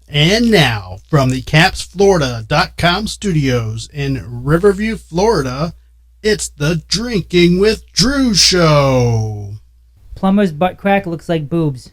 And now, from the CapsFlorida.com studios in Riverview, Florida, it's the Drinking with Drew show. Plumber's butt crack looks like boobs.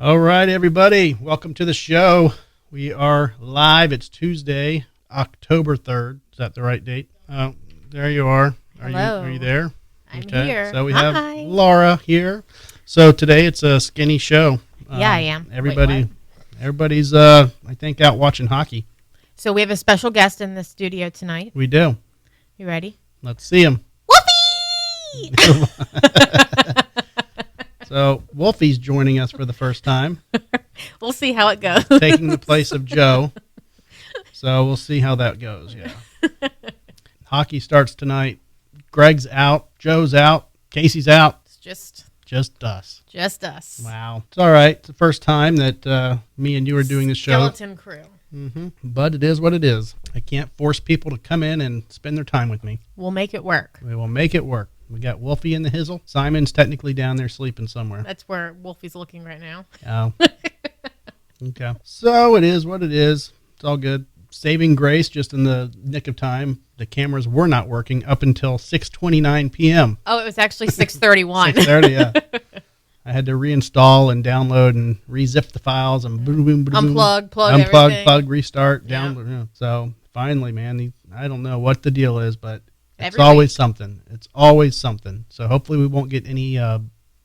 All right, everybody. Welcome to the show. We are live. It's Tuesday, October 3rd. Is that the right date? Oh, there you are. Hello. Are you there? I'm here. So we have Laura here. So today it's a skinny show. Yeah, I am. Everybody's, I think, out watching hockey. So we have a special guest in the studio tonight. We do. You ready? Let's see him. Whoopee! So Wolfie's joining us for the first time. We'll see how it goes. Taking the place of Joe. So we'll see how that goes, yeah. Hockey starts tonight. Greg's out. Joe's out. Casey's out. It's just us. Just us. Wow. It's all right. It's the first time that me and you are doing this show. Skeleton crew. Mm-hmm. But it is what it is. I can't force people to come in and spend their time with me. We'll make it work. We will make it work. We got Wolfie in the hizzle. Simon's technically down there sleeping somewhere. That's where Wolfie's looking right now. Oh. Okay. So it is what it is. It's all good. Saving grace, just in the nick of time. The cameras were not working up until 6:29 p.m. Oh, it was actually 6:31. 6:30, yeah. I had to reinstall and download and re-zip the files and boom, boom, boom, unplug, everything. plug, restart, yeah. download. Yeah. So finally, man, I don't know what the deal is, but it's Every always week. something. It's always something. So hopefully we won't get any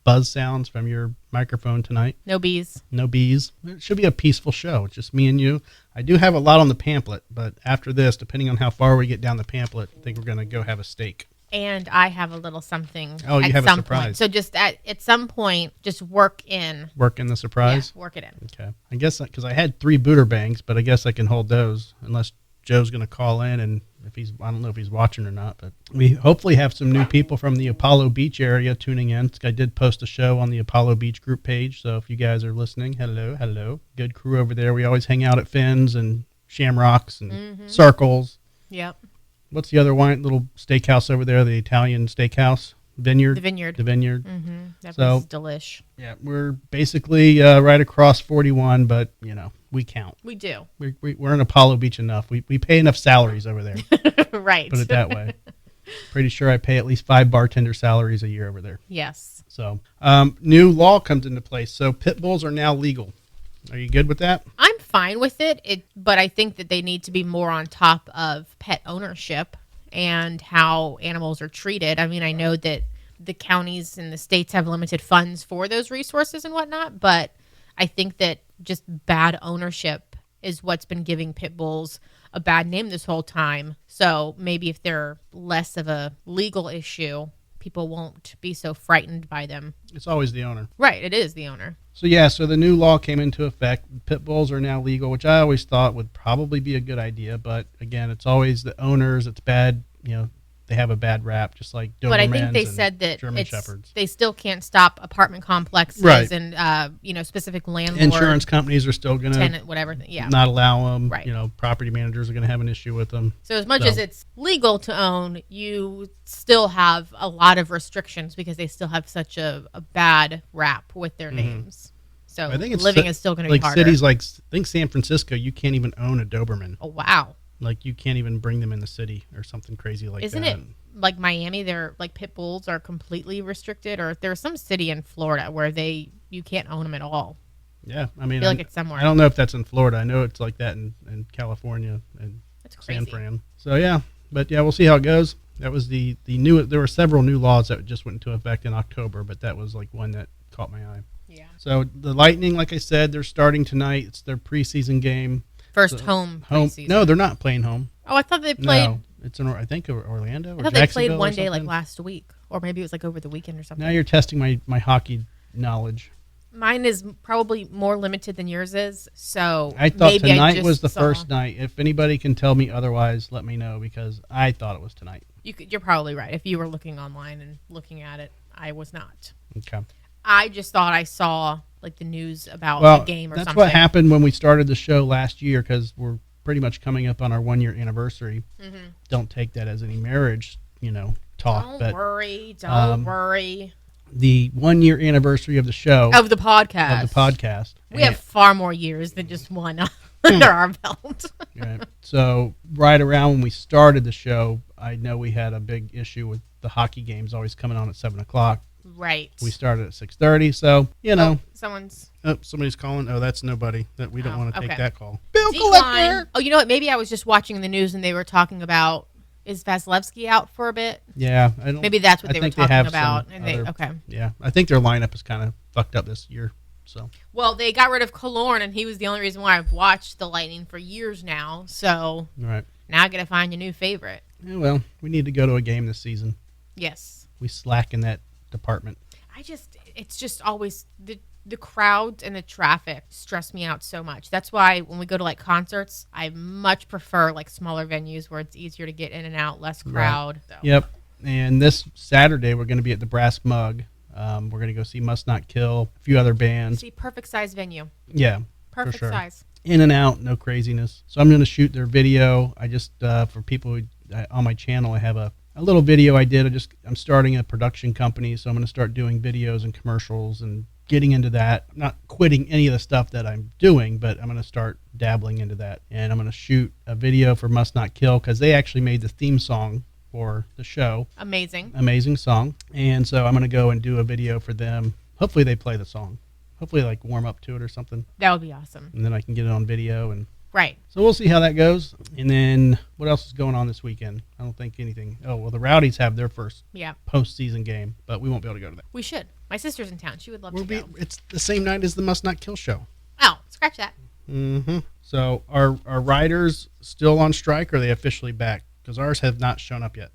buzz sounds from your microphone tonight. No bees. No bees. It should be a peaceful show. It's just me and you. I do have a lot on the pamphlet, but after this, depending on how far we get down the pamphlet, I think we're going to go have a steak. And I have a little something. Oh, you have a surprise. Point. So just at some point, just work in the surprise? Yeah, work it in. Okay. I guess because I had 3 Buderbangs, but I guess I can hold those unless Joe's going to call in, and I don't know if he's watching or not, but we hopefully have some new people from the Apollo Beach area tuning in. I did post a show on the Apollo Beach group page, so if you guys are listening, hello. Good crew over there. We always hang out at Finn's and Shamrocks and Circles. Yep. What's the other little steakhouse over there, the Italian steakhouse? Vineyard? The Vineyard. The Vineyard. Mm-hmm. That So, was delish. Yeah, we're basically right across 41, but, we count. We do. We're in Apollo Beach enough. We pay enough salaries over there. Right. Put it that way. Pretty sure I pay at least 5 bartender salaries a year over there. Yes. So, new law comes into place. So pit bulls are now legal. Are you good with that? I'm fine with it, but I think that they need to be more on top of pet ownership and how animals are treated. I mean, I know that the counties and the states have limited funds for those resources and whatnot, but I think that just bad ownership is what's been giving pit bulls a bad name this whole time. So maybe if they're less of a legal issue, people won't be so frightened by them. It's always the owner. Right, it is the owner. So, yeah, so the new law came into effect. Pit bulls are now legal, which I always thought would probably be a good idea. But, again, it's always the owners. It's bad, they have a bad rap, just like Dobermans. But I think they said that German Shepherds. They still can't stop apartment complexes, right. And specific landlord. Insurance companies are still going to not allow them. Right. Property managers are going to have an issue with them. So as much as it's legal to own, you still have a lot of restrictions because they still have such a bad rap with their names. So I think living is still going to be harder. Cities like, I think San Francisco, you can't even own a Doberman. Oh, wow. Like, you can't even bring them in the city or something crazy like Isn't that. Isn't it like Miami, they're like pit bulls are completely restricted? Or there's some city in Florida where you can't own them at all. Yeah, I mean, I feel like it's somewhere. I don't know if that's in Florida. I know it's like that in California and San Fran. So, yeah. But, yeah, we'll see how it goes. That was the new, there were several new laws that just went into effect in October, but that was like one that caught my eye. Yeah. So the Lightning, like I said, they're starting tonight. It's their preseason game. First So, home. Season. No, they're not playing home. Oh, I thought they played. No, it's in I think Orlando. Or I thought they Jacksonville played one or day like something. last week, or maybe it was like over the weekend or something. Now you're testing my hockey knowledge. Mine is probably more limited than yours is. So I thought maybe tonight just was the saw- first night. If anybody can tell me otherwise, let me know because I thought it was tonight. You're probably right. If you were looking online and looking at it, I was not. Okay. I just thought I saw like the news about the game or that's something. what happened when we started the show last year because we're pretty much coming up on our 1 year anniversary. Mm-hmm. Don't take that as any marriage, talk. Don't but worry. Don't worry. the 1 year anniversary of the show Of the podcast. We have far more years than just one under our belt. Right. So right around when we started the show, I know we had a big issue with the hockey games always coming on at 7:00. Right. We started at 6:30, so Someone's somebody's calling. Oh, that's nobody. That we don't want to take okay. that call. Bill Decline. collector. Oh, you know what? Maybe I was just watching the news and they were talking about is Vasilevsky out for a bit? Yeah, I don't. Maybe that's what they were think they talking have about. some And they other- okay. Yeah, I think their lineup is kind of fucked up this year. So Well, they got rid of Killorn, and he was the only reason why I've watched the Lightning for years now. So all right. now I got to find a new favorite. Yeah, well, we need to go to a game this season. Yes. We slack in that department. It's just always the crowds and the traffic stress me out so much. That's why when we go to like concerts, I much prefer like smaller venues where it's easier to get in and out, less crowd. So. Yep. And this Saturday we're going to be at the Brass Mug. We're going to go see Must Not Kill, a few other bands. See, perfect size venue. Yeah, Perfect sure. size. In and out, no craziness. So I'm going to shoot their video. I just for people who, on my channel, I have a little video I did. I'm starting a production company, so I'm going to start doing videos and commercials and getting into that. I'm not quitting any of the stuff that I'm doing, but I'm going to start dabbling into that. And I'm going to shoot a video for Must Not Kill because they actually made the theme song for the show. Amazing song. And so I'm going to go and do a video for them. Hopefully they play the song. Hopefully like warm up to it or something. That would be awesome. And then I can get it on video and right. So we'll see how that goes. And then what else is going on this weekend? I don't think anything. Oh, well, the Rowdies have their first postseason game, but we won't be able to go to that. We should. My sister's in town. She would love to go. It's the same night as the Must Not Kill show. Oh, scratch that. Mm-hmm. So are riders still on strike or are they officially back? Because ours have not shown up yet.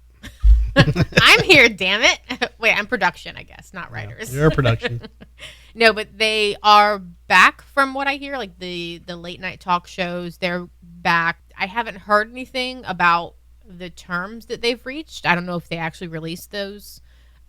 I'm here, damn it. Wait, I'm production, I guess, not writers. You're production. No, but they are back from what I hear, like the late night talk shows. They're back. I haven't heard anything about the terms that they've reached. I don't know if they actually released those,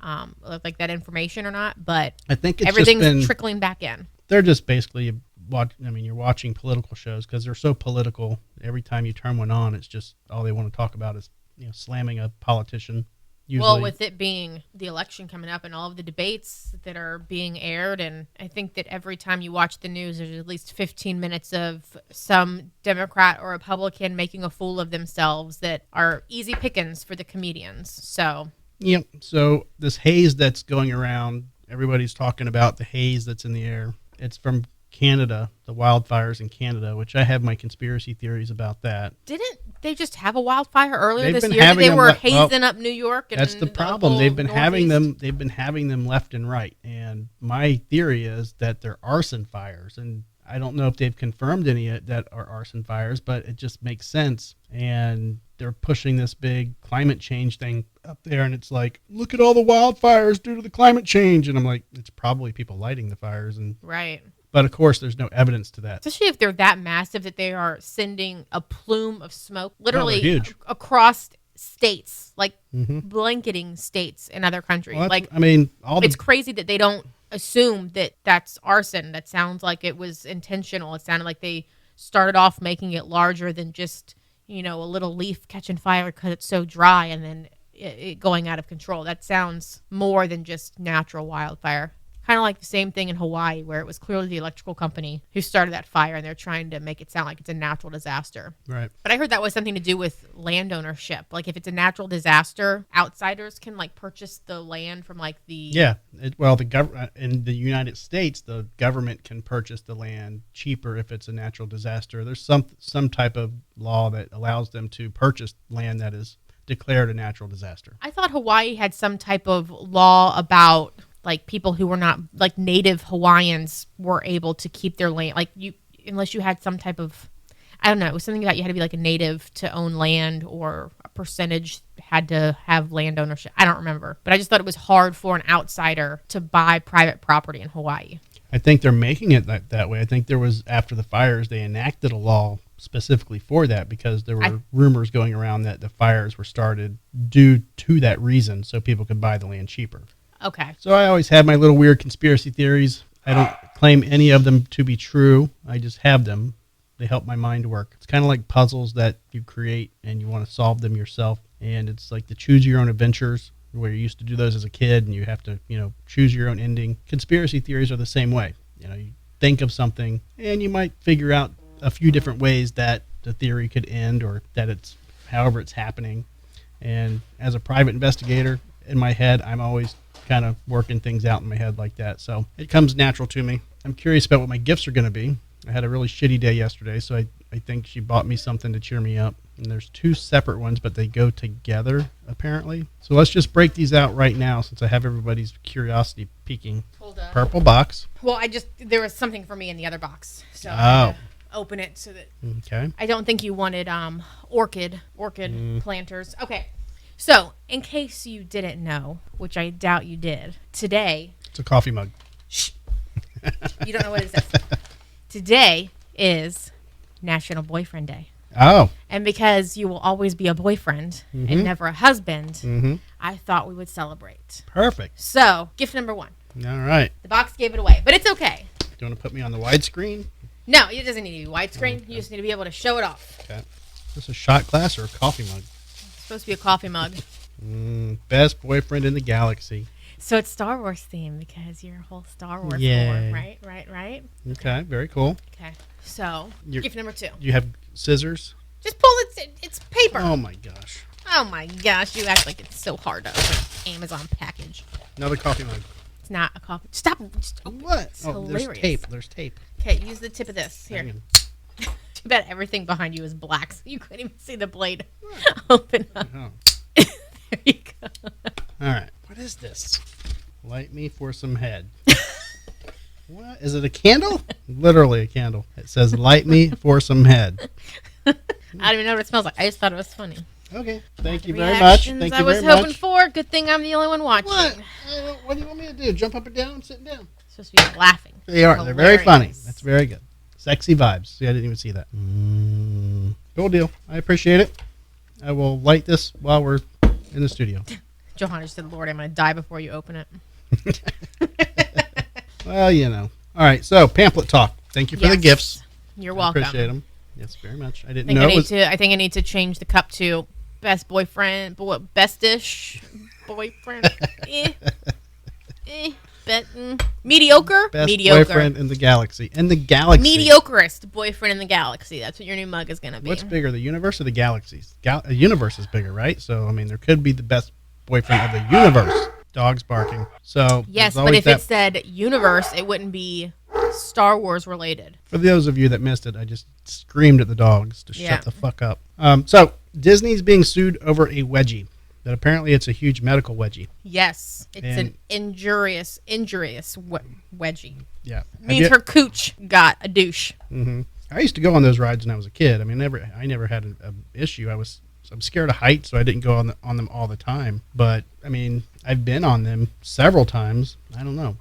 like that information or not, but I think it's everything's trickling back in. They're just basically you're watching political shows because they're so political. Every time you turn one on, it's just all they want to talk about is slamming a politician. Usually. Well, with it being the election coming up and all of the debates that are being aired, and I think that every time you watch the news, there's at least 15 minutes of some Democrat or Republican making a fool of themselves that are easy pickings for the comedians. So, yep. So this haze that's going around, everybody's talking about the haze that's in the air. It's from Canada, the wildfires in Canada, which I have my conspiracy theories about that. Didn't they just have a wildfire earlier this been year? having They them were hazing up New York. And that's the problem. They've been having them. They've been having them left and right. And my theory is that they're arson fires. And I don't know if they've confirmed any that are arson fires, but it just makes sense. And they're pushing this big climate change thing up there, and it's like, look at all the wildfires due to the climate change. And I'm like, it's probably people lighting the fires. And right. But of course, there's no evidence to that. Especially if they're that massive that they are sending a plume of smoke, literally huge. Across states, like blanketing states in other countries. Well, like, it's crazy that they don't assume that that's arson. That sounds like it was intentional. It sounded like they started off making it larger than just, a little leaf catching fire because it's so dry and then it going out of control. That sounds more than just natural wildfire. Kind of like the same thing in Hawaii, where it was clearly the electrical company who started that fire, and they're trying to make it sound like it's a natural disaster. Right. But I heard that was something to do with land ownership. Like, if it's a natural disaster, outsiders can purchase the land from the the government in the United States, the government can purchase the land cheaper if it's a natural disaster. There's some type of law that allows them to purchase land that is declared a natural disaster. I thought Hawaii had some type of law about like people who were not like native Hawaiians were able to keep their land. Like you, unless you had some type of, I don't know, it was something about you had to be like a native to own land, or a percentage had to have land ownership. I don't remember, but I just thought it was hard for an outsider to buy private property in Hawaii. I think they're making it that way. I think there was, after the fires, they enacted a law specifically for that, because there were rumors going around that the fires were started due to that reason, so people could buy the land cheaper. Okay. So I always have my little weird conspiracy theories. I don't claim any of them to be true. I just have them. They help my mind work. It's kind of like puzzles that you create and you want to solve them yourself. And it's like the choose your own adventures, where you used to do those as a kid and you have to, choose your own ending. Conspiracy theories are the same way. You think of something and you might figure out a few different ways that the theory could end, or that it's however it's happening. And as a private investigator, in my head, I'm always kind of working things out in my head like that. So it comes natural to me. I'm curious about what my gifts are going to be. I had a really shitty day yesterday, so I think she bought me something to cheer me up. And there's 2 separate ones, but they go together, apparently. So let's just break these out right now, since I have everybody's curiosity peaking. Hold up. Purple box. Well, there was something for me in the other box, so Oh. open it so that Okay. I don't think you wanted orchid planters. Okay. So, in case you didn't know, which I doubt you did, today... It's a coffee mug. Shh. You don't know what it is. Today is National Boyfriend Day. Oh. And because you will always be a boyfriend and never a husband, I thought we would celebrate. Perfect. So, gift number 1. All right. The box gave it away, but it's okay. Do you want to put me on the widescreen? No, it doesn't need to be widescreen. Okay. You just need to be able to show it off. Okay. Is this a shot glass or a coffee mug? It's supposed to be a coffee mug. Best boyfriend in the galaxy. So it's Star Wars themed because you're a whole Star Wars Yay. lore, right? Okay, very cool. Okay, so gift number 2. You have scissors? Just pull it. It's paper. Oh my gosh. Oh my gosh, you act like it's so hard to open an Amazon package. Another coffee mug. It's not a coffee. Stop. Just open What? It's hilarious. There's tape. There's tape. Okay, use the tip of this. Here. Too bad everything behind you is black, so you couldn't even see the blade open up. Oh. There you go. All right. What is this? Light me for some head. What? Is it a candle? Literally a candle. It says, light me for some head. I don't even know what it smells like. I just thought it was funny. Okay. Thank you very much. Thank you very much. I was hoping for. Good thing I'm the only one watching. What? What do you want me to do? Jump up and down? I'm sitting down. It's supposed to be laughing. They are. Hilarious. They're very funny. That's very good. Sexy vibes. See, I didn't even see that. Cool deal. I appreciate it. I will light this while we're in the studio. Johanna said, Lord, I'm going to die before you open it. Well, All right. So, pamphlet talk. Thank you for the gifts. You're welcome. I appreciate them. Yes, very much. I didn't I know it was... I think I need to change the cup to best boyfriend, bestish boyfriend. Mediocre. Best mediocre boyfriend in the galaxy. In the galaxy. Mediocrest boyfriend in the galaxy. That's what your new mug is going to be. What's bigger, the universe or the galaxies? The universe is bigger, right? So, I mean, there could be the best boyfriend of the universe. Dogs barking. So yes, but if it said universe, it wouldn't be Star Wars related. For those of you that missed it, I just screamed at the dogs to shut the fuck up. So Disney's being sued over a wedgie. That apparently it's a huge medical wedgie. Yes, it's an injurious wedgie. Yeah, means her cooch got a douche. Mm-hmm. I used to go on those rides when I was a kid. I mean, I never had an issue. I'm scared of heights, so I didn't go on them all the time. But I mean, I've been on them several times. I don't know.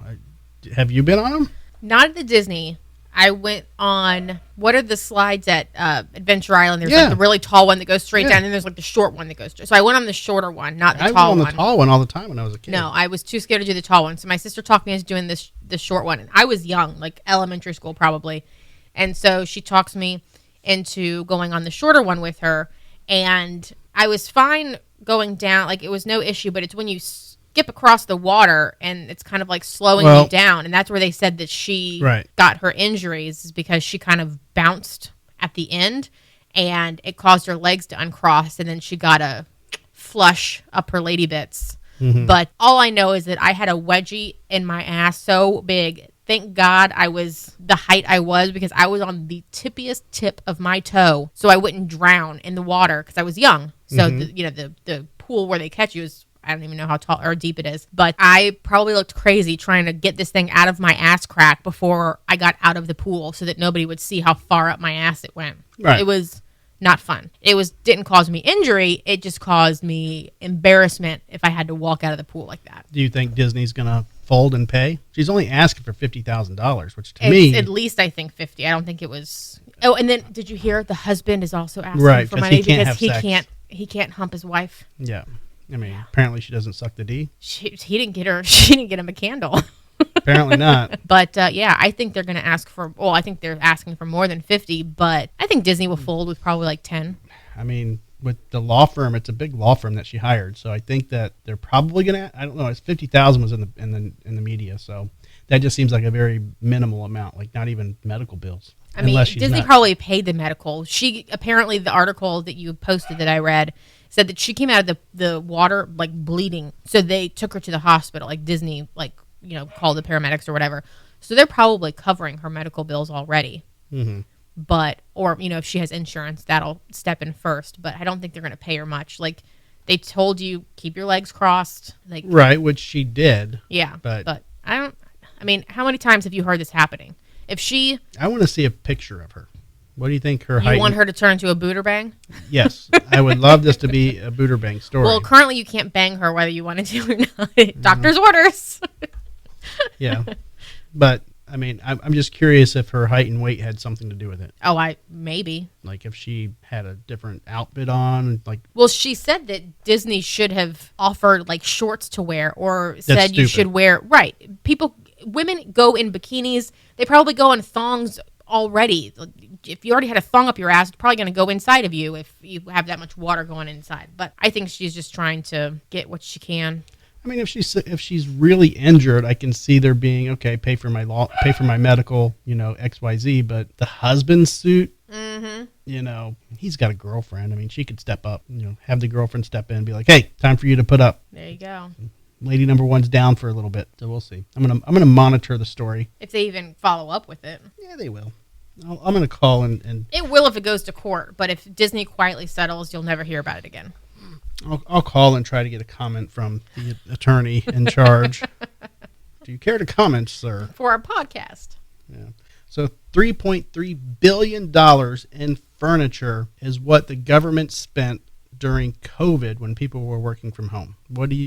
Have you been on them? Not at the Disney. I went on, what are the slides at Adventure Island? There's like the really tall one that goes straight down, and then there's like the short one that goes straight. So I went on the shorter one, not the tall one. I went on the tall one all the time when I was a kid. No, I was too scared to do the tall one. So my sister talked me into doing the short one. And I was young, like elementary school probably. And so she talks me into going on the shorter one with her. And I was fine going down. Like, it was no issue, but it's when you skip across the water and it's kind of like slowing you down. And that's where they said that she got her injuries, is because she kind of bounced at the end and it caused her legs to uncross. And then she got a flush up her lady bits. Mm-hmm. But all I know is that I had a wedgie in my ass so big. Thank God I was the height I was, because I was on the tippiest tip of my toe so I wouldn't drown in the water because I was young. So, the pool where they catch you is I don't even know how tall or deep it is, but I probably looked crazy trying to get this thing out of my ass crack before I got out of the pool so that nobody would see how far up my ass it went. Right. It was not fun. Didn't cause me injury. It just caused me embarrassment if I had to walk out of the pool like that. Do you think Disney's going to fold and pay? She's only asking for $50,000, which to me, at least I think 50. I don't think it was. Oh, and then did you hear the husband is also asking Right, for 'cause money he can't because have sex. he can't hump his wife. yeah. I mean, apparently she doesn't suck the D. He didn't get her. She didn't get him a candle. Apparently not. But yeah, I think they're going to ask for. Well, I think they're asking for more than 50. But I think Disney will fold with probably like 10. I mean, with the law firm, it's a big law firm that she hired, so I think that they're probably gonna. I don't know. It's 50,000 was in the media, so that just seems like a very minimal amount, like not even medical bills. I mean, Unless she's Disney not- probably paid the medical. She apparently the article that you posted that I read said that she came out of the water like bleeding, so they took her to the hospital. Like Disney, like called the paramedics or whatever. So they're probably covering her medical bills already. Mhm. But or if she has insurance, that'll step in first. But I don't think they're going to pay her much. Like they told you, keep your legs crossed. Like Right, which she did. yeah, But- I don't. I mean, how many times have you heard this happening? If she, I want to see a picture of her. What do you think her you height? want her to turn into a Buderbang? Yes, I would love this to be a Buderbang story. Well, currently you can't bang her whether you wanted to or not. Doctor's orders. Yeah, but I mean, I'm just curious if her height and weight had something to do with it. Oh, maybe. Like if she had a different outfit on, like Well, she said that Disney should have offered like shorts to wear or said you stupid. should wear, right. Women go in bikinis. They probably go in thongs already. If you already had a thong up your ass, it's probably going to go inside of you if you have that much water going inside. But I think she's just trying to get what she can. I mean, if she's really injured, I can see there being okay, pay for my medical, XYZ. But the husband's suit, he's got a girlfriend. I mean, she could step up, have the girlfriend step in and be like, hey, time for you to put up. There you go. Lady number one's down for a little bit, so we'll see. I'm gonna monitor the story. If they even follow up with it. Yeah, they will. I'm gonna call and It will if it goes to court. But if Disney quietly settles, you'll never hear about it again. I'll call and try to get a comment from the attorney in charge. Do you care to comment, sir? For our podcast. Yeah. So $3.3 billion in furniture is what the government spent during COVID when people were working from home.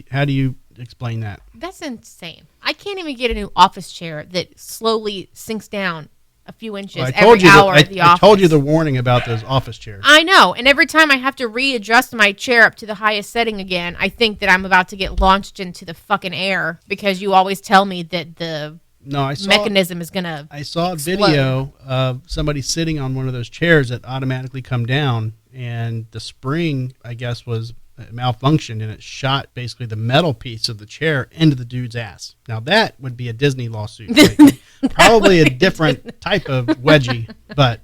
How do you explain that? That's insane. I can't even get a new office chair that slowly sinks down a few inches Well, every hour at the office. I told you the warning about those office chairs. I know. And every time I have to readjust my chair up to the highest setting again, I think that I'm about to get launched into the fucking air because you always tell me that the mechanism is going to I saw a explode. video of somebody sitting on one of those chairs that automatically come down, and the spring, I guess, was malfunctioned, and it shot basically the metal piece of the chair into the dude's ass. Now that would be a Disney lawsuit. Like, probably a different type of wedgie, but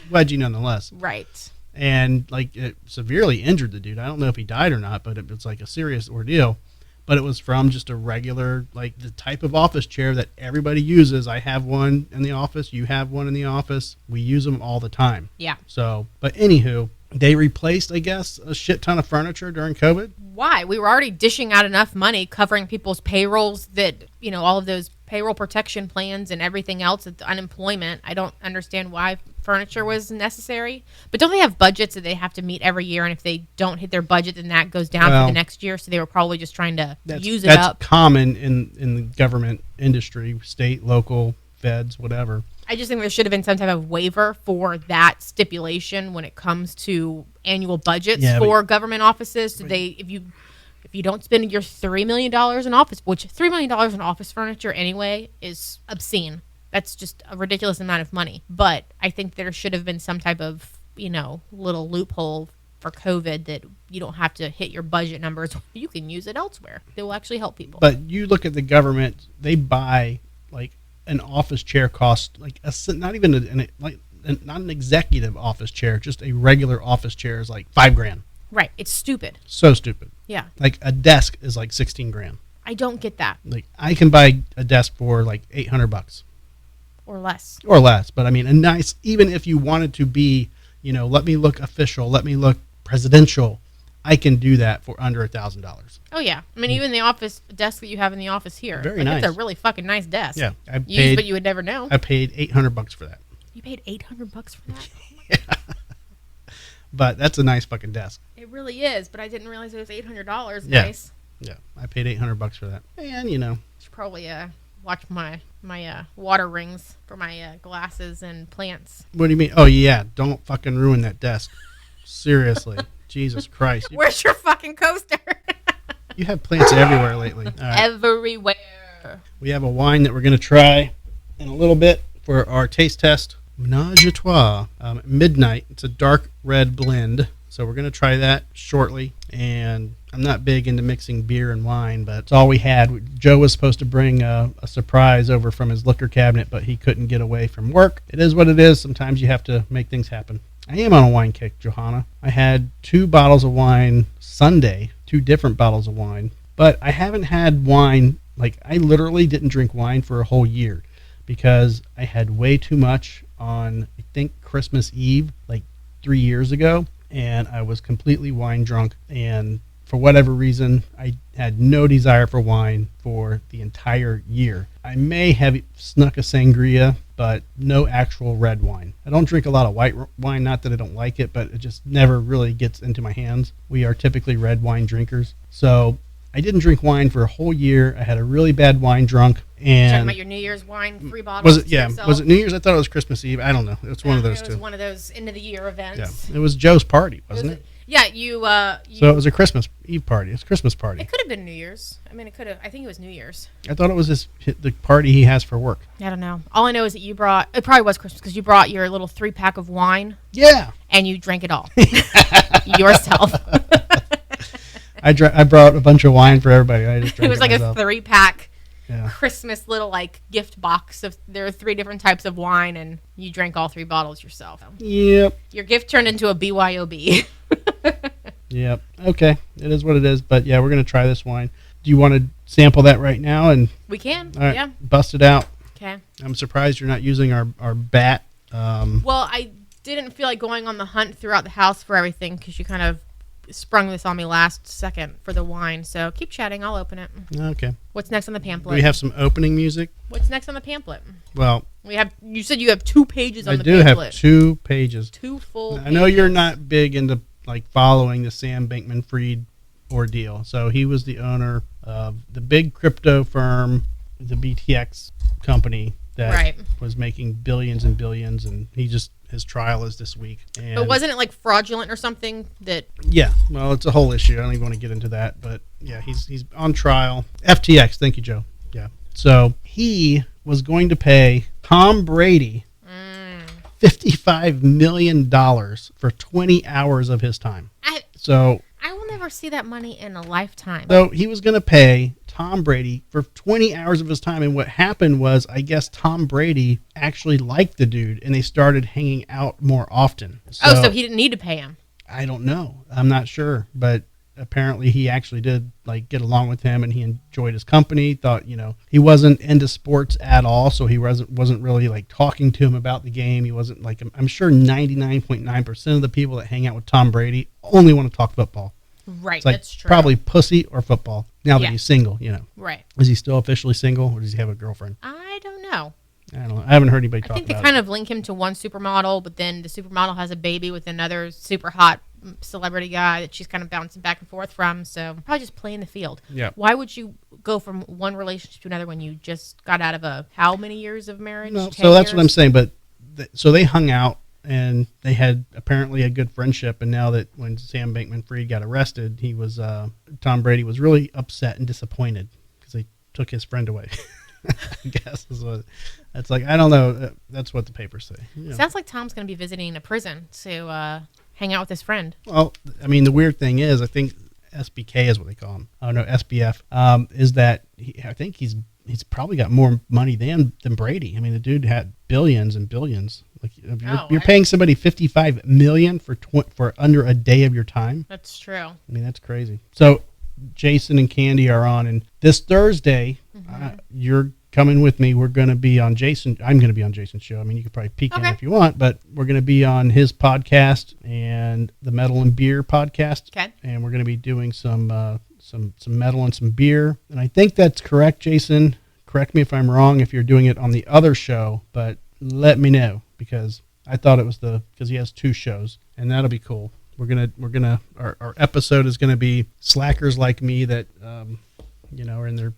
wedgie nonetheless. Right. And like it severely injured the dude. I don't know if he died or not, but it was like a serious ordeal. But it was from just a regular, like the type of office chair that everybody uses. I have one in the office. You have one in the office. We use them all the time. Yeah. So, but anywho, they replaced, I guess, a shit ton of furniture during COVID. Why? We were already dishing out enough money covering people's payrolls that, all of those payroll protection plans and everything else, the unemployment. I don't understand why furniture was necessary. But don't they have budgets that they have to meet every year? And if they don't hit their budget, then that goes down for the next year. So they were probably just trying to use it up. That's common in the government industry, state, local, feds, whatever. I just think there should have been some type of waiver for that stipulation when it comes to annual budgets for government offices. So if you don't spend your $3 million in office, which $3 million in office furniture anyway is obscene. That's just a ridiculous amount of money. But I think there should have been some type of, little loophole for COVID that you don't have to hit your budget numbers. You can use it elsewhere. It will actually help people. But you look at the government, they buy like an office chair cost like not even not an executive office chair, just a regular office chair is like $5,000. Right. It's stupid. So stupid. Yeah. Like a desk is like $16,000. I don't get that. Like I can buy a desk for like $800 or less. But I mean a nice, even if you wanted to be, let me look official, let me look presidential, I can do that for under $1,000. Oh yeah, I mean even the office desk that you have in the office here, Very nice. It's a really fucking nice desk. Yeah, But you would never know. I paid $800 for that. You paid $800 for that. But that's a nice fucking desk. It really is, but I didn't realize it was $800. Yeah. Nice. Yeah, I paid $800 for that. And Should probably watch my water rings for my glasses and plants. what do you mean? Oh yeah, don't fucking ruin that desk. Seriously, Jesus Christ! Where's your fucking coaster? You have plants everywhere lately. All right. Everywhere. We have a wine that we're going to try in a little bit for our taste test. Menage a Trois, Midnight. It's a dark red blend. So we're going to try that shortly. And I'm not big into mixing beer and wine, but it's all we had. Joe was supposed to bring a surprise over from his liquor cabinet, but he couldn't get away from work. It is what it is. Sometimes you have to make things happen. I am on a wine kick, Johanna. I had 2 bottles of wine Sunday, 2 different bottles of wine. But I haven't had wine, I literally didn't drink wine for a whole year because I had way too much on, I think, Christmas Eve, 3 years ago. And I was completely wine drunk. And for whatever reason, I had no desire for wine for the entire year. I may have snuck a sangria, but no actual red wine. I don't drink a lot of white wine, not that I don't like it, but it just never really gets into my hands. We are typically red wine drinkers. So I didn't drink wine for a whole year. I had a really bad wine drunk. And talking about your New Year's wine, 3 bottles. Was it? Yeah. Was it New Year's? I thought it was Christmas Eve. I don't know. It's one of those two. It was one of those end of the year events. Yeah. It was Joe's party, wasn't it? Yeah. You. So it was a Christmas Eve party. It's a Christmas party. It could have been New Year's. I mean, it could have. I think it was New Year's. I thought it was the party he has for work. I don't know. All I know is that you brought. It probably was Christmas because you brought your little 3-pack of wine. Yeah. And you drank it all yourself. I brought a bunch of wine for everybody. I just drank it was like myself. a 3-pack. Yeah. Christmas little gift box of there are 3 different types of wine and you drank all 3 bottles yourself. Yep. Your gift turned into a BYOB. Yep. Okay. It is what it is. But yeah, we're gonna try this wine. Do you want to sample that right now? And we can. All right, yeah. Bust it out. Okay. I'm surprised you're not using our bat. Well, I didn't feel like going on the hunt throughout the house for everything because you kind of sprung this on me last second for the wine. So keep chatting. I'll open it. Okay. What's next on the pamphlet? We have some opening music. What's next on the pamphlet? Well, you said you have 2 pages on the pamphlet. I do have 2 pages. 2 full pages. I know you're not big into following the Sam Bankman-Fried ordeal. So he was the owner of the big crypto firm, the BTX company that was making billions and billions, and his trial is this week. And but wasn't it fraudulent or something that? Yeah, well, it's a whole issue. I don't even want to get into that, but yeah, he's on trial. FTX, thank you, Joe. Yeah, so he was going to pay Tom Brady $55 million for 20 hours of his time. I will never see that money in a lifetime. So he was going to pay Tom Brady for 20 hours of his time. And what happened was, I guess Tom Brady actually liked the dude and they started hanging out more often. So he didn't need to pay him. I don't know. I'm not sure. But apparently he actually did get along with him and he enjoyed his company. Thought, he wasn't into sports at all. So he wasn't really talking to him about the game. He wasn't I'm sure 99.9% of the people that hang out with Tom Brady only want to talk football. Right, that's true. Probably pussy or football. Now that he's single, Right. Is he still officially single, or does he have a girlfriend? I don't know. I don't know. I haven't heard anybody talk about it. I think they kind of link him to one supermodel, but then the supermodel has a baby with another super hot celebrity guy that she's kind of bouncing back and forth from. So probably just playing the field. Yeah. Why would you go from one relationship to another when you just got out of how many years of marriage? No, so that's what I'm saying. But so they hung out. And they had apparently a good friendship. And now that when Sam Bankman-Fried got arrested, Tom Brady was really upset and disappointed because they took his friend away. I guess is what that's I don't know. That's what the papers say. Sounds like Tom's going to be visiting a prison to hang out with his friend. Well, I mean, the weird thing is, I think SBK is what they call him. Oh no, SBF is that I think he's probably got more money than Brady. I mean, the dude had billions and billions. You're paying somebody $55 million for under a day of your time. That's true. I mean, that's crazy. So Jason and Candy are on, and this Thursday, you're coming with me. We're going to be on Jason. I'm going to be on Jason's show. I mean, you could probably peek in if you want, but we're going to be on his podcast and the Metal and Beer podcast. Okay. And we're going to be doing some metal and some beer. And I think that's correct, Jason. Correct me if I'm wrong if you're doing it on the other show, but let me know, because I thought it was because he has 2 shows, and that'll be cool. Our episode is gonna be slackers like me that are in their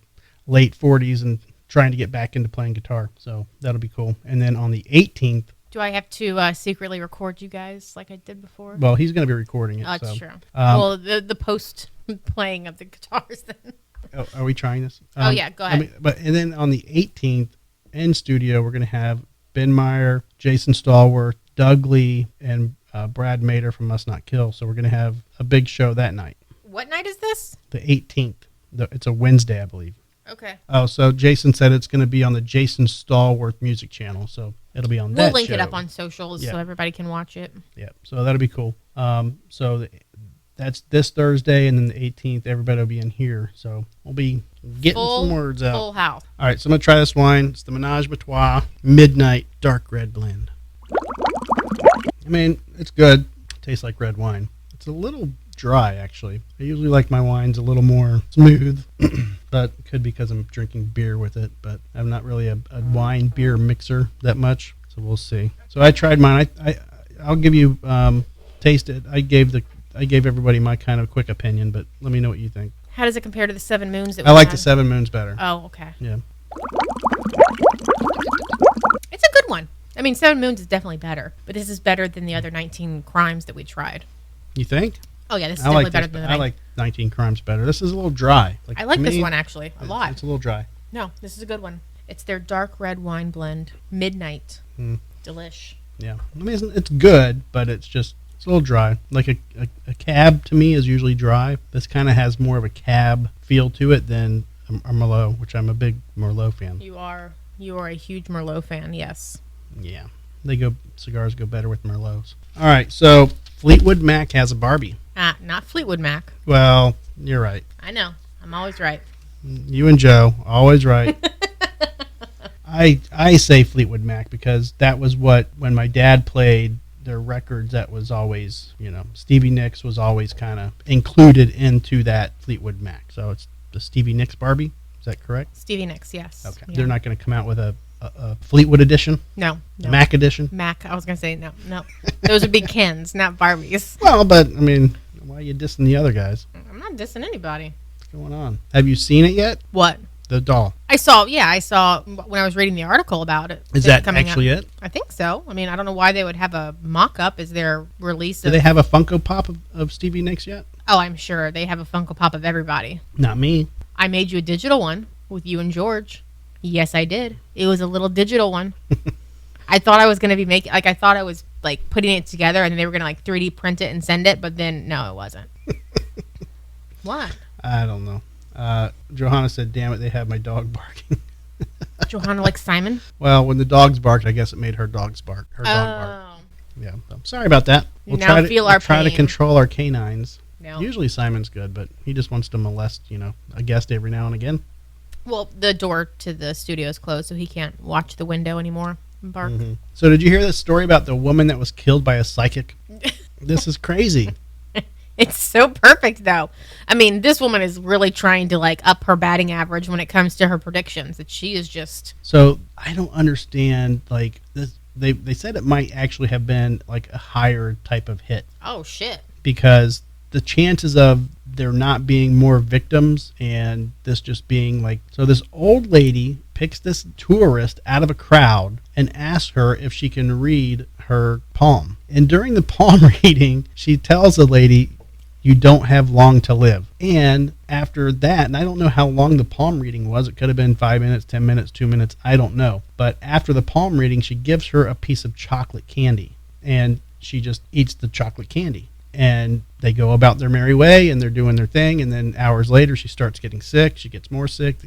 late 40s and trying to get back into playing guitar. So that'll be cool. And then on the 18th, do I have to secretly record you guys like I did before? well, he's gonna be recording it. Oh, that's so. true. Well, the post playing of the guitars then. Oh, are we trying this? Oh yeah, go ahead. And then on the 18th in studio, we're gonna have Ben Meyer, Jason Stallworth, Doug Lee, and Brad Mader from Must Not Kill. So we're going to have a big show that night. What night is this? The 18th. It's a Wednesday, I believe. Okay. Oh, so Jason said it's going to be on the Jason Stallworth music channel. So it'll be on that We'll link show. it up on socials so everybody can watch it. Yeah, so that'll be cool. That's this Thursday, and then the 18th, everybody will be in here. So we'll be getting some words out. Full house. All right, so I'm going to try this wine. It's the Menage a Trois Midnight Dark Red Blend. I mean, it's good. Tastes like red wine. It's a little dry, actually. I usually like my wines a little more smooth, but it could be because I'm drinking beer with it. But I'm not really a wine beer mixer that much, so we'll see. So I tried mine. I'll give you taste it. I gave everybody my kind of quick opinion, but let me know what you think. How does it compare to the 7 Moons that I like the 7 Moons better. Oh, okay. Yeah. It's a good one. I mean, 7 Moons is definitely better, but this is better than the other 19 Crimes that we tried. You think? Oh, yeah, this is definitely better than the I like 19 Crimes better. This is a little dry. I like this one, actually, a lot. It's a little dry. No, this is a good one. It's their dark red wine blend, Midnight. Delish. Yeah. I mean, it's good, but it's a little dry. Like a cab, to me, is usually dry. This kind of has more of a cab feel to it than a Merlot, which I'm a big Merlot fan. You are a huge Merlot fan, yes. Yeah. Cigars go better with Merlots. All right, so Fleetwood Mac has a Barbie. Not Fleetwood Mac. Well, you're right. I know. I'm always right. You and Joe, always right. I say Fleetwood Mac because that was when my dad played their records, that was always, Stevie Nicks was always kind of included into that Fleetwood Mac. So it's the Stevie Nicks Barbie. Is that correct? Stevie Nicks, yes. Okay. Yeah. They're not going to come out with a Fleetwood edition? No. Mac edition? Mac. I was going to say no. Those would be Kens, not Barbies. Well, but, I mean, why are you dissing the other guys? I'm not dissing anybody. What's going on? Have you seen it yet? What? The doll. I saw when I was reading the article about it. Is that actually it? I think so. I mean, I don't know why they would have a mock-up as their release. Do they have a Funko Pop of Stevie Nicks yet? Oh, I'm sure. They have a Funko Pop of everybody. Not me. I made you a digital one with you and George. Yes, I did. It was a little digital one. I thought I was going to be making, I thought I was, putting it together and they were going to, 3D print it and send it, but then, no, it wasn't. What? I don't know. Johanna said, damn it, they have my dog barking. Johanna likes Simon? Well, when the dogs barked, I guess it made her dogs bark. Her dog bark. Yeah. So, sorry about that. We'll now we'll try to control our canines. No. Usually Simon's good, but he just wants to molest, a guest every now and again. Well, the door to the studio is closed, so he can't watch the window anymore and bark. Mm-hmm. So did you hear this story about the woman that was killed by a psychic? This is crazy. It's so perfect, though. I mean, this woman is really trying to, up her batting average when it comes to her predictions. That she is just... So I don't understand, this. They said it might actually have been, a higher type of hit. Oh, shit. Because the chances of there not being more victims and this just being so this old lady picks this tourist out of a crowd and asks her if she can read her palm. And during the palm reading, she tells the lady, you don't have long to live. And after that, and I don't know how long the palm reading was. It could have been 5 minutes, 10 minutes, 2 minutes. I don't know. But after the palm reading, she gives her a piece of chocolate candy. And she just eats the chocolate candy. And they go about their merry way, and they're doing their thing. And then hours later, she starts getting sick. She gets more sick.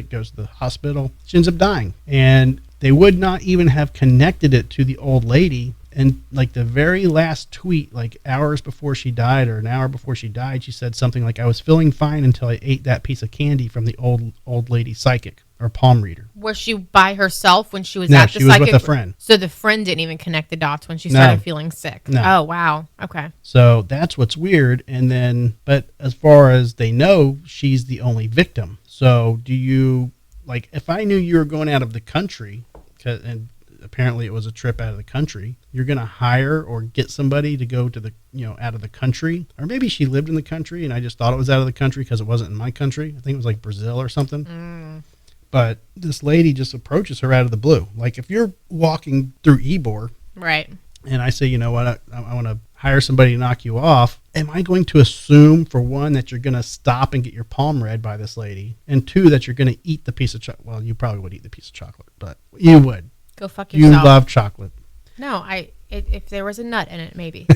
Goes to the hospital. She ends up dying. And they would not even have connected it to the old lady. And the very last tweet, hours before she died or an hour before she died, she said something like, I was feeling fine until I ate that piece of candy from the old lady psychic. or palm reader. Was she by herself when she was No, at the she was psychic? with a friend. So the friend didn't even connect the dots when she No. started feeling sick. No. Oh, wow. Okay. So that's what's weird. And then, but as far as they know, she's the only victim. So do you, like, if I knew you were going out of the country, and apparently it was a trip out of the country, you're going to hire or get somebody to go to the, out of the country. Or maybe she lived in the country and I just thought it was out of the country because it wasn't in my country. I think it was like Brazil or something. But this lady just approaches her out of the blue. Like if you're walking through Ybor, right, and I say, you know what, I want to hire somebody to knock you off, am I going to assume, for one, that you're going to stop and get your palm read by this lady, and two, that you're going to eat the piece of chocolate? Well, you probably would eat the piece of chocolate, but you would. Go fuck yourself. You love chocolate. No, if there was a nut in it, maybe.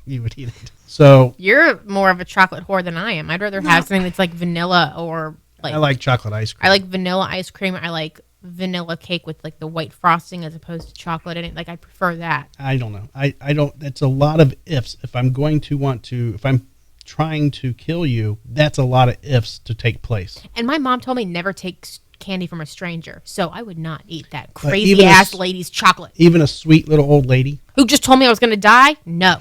You would eat it. So You're more of a chocolate whore than I am. I'd rather have something that's like vanilla or like. I like chocolate ice cream. I like vanilla ice cream. I like vanilla cake with like the white frosting as opposed to chocolate in it. Like I prefer that. I don't know. I don't. That's a lot of ifs. If I'm going to want to, if I'm trying to kill you, that's a lot of ifs to take place. And my mom told me never take candy from a stranger, so I would not eat that even crazy ass lady's chocolate. Even a sweet little old lady Who just told me I was going to die? No.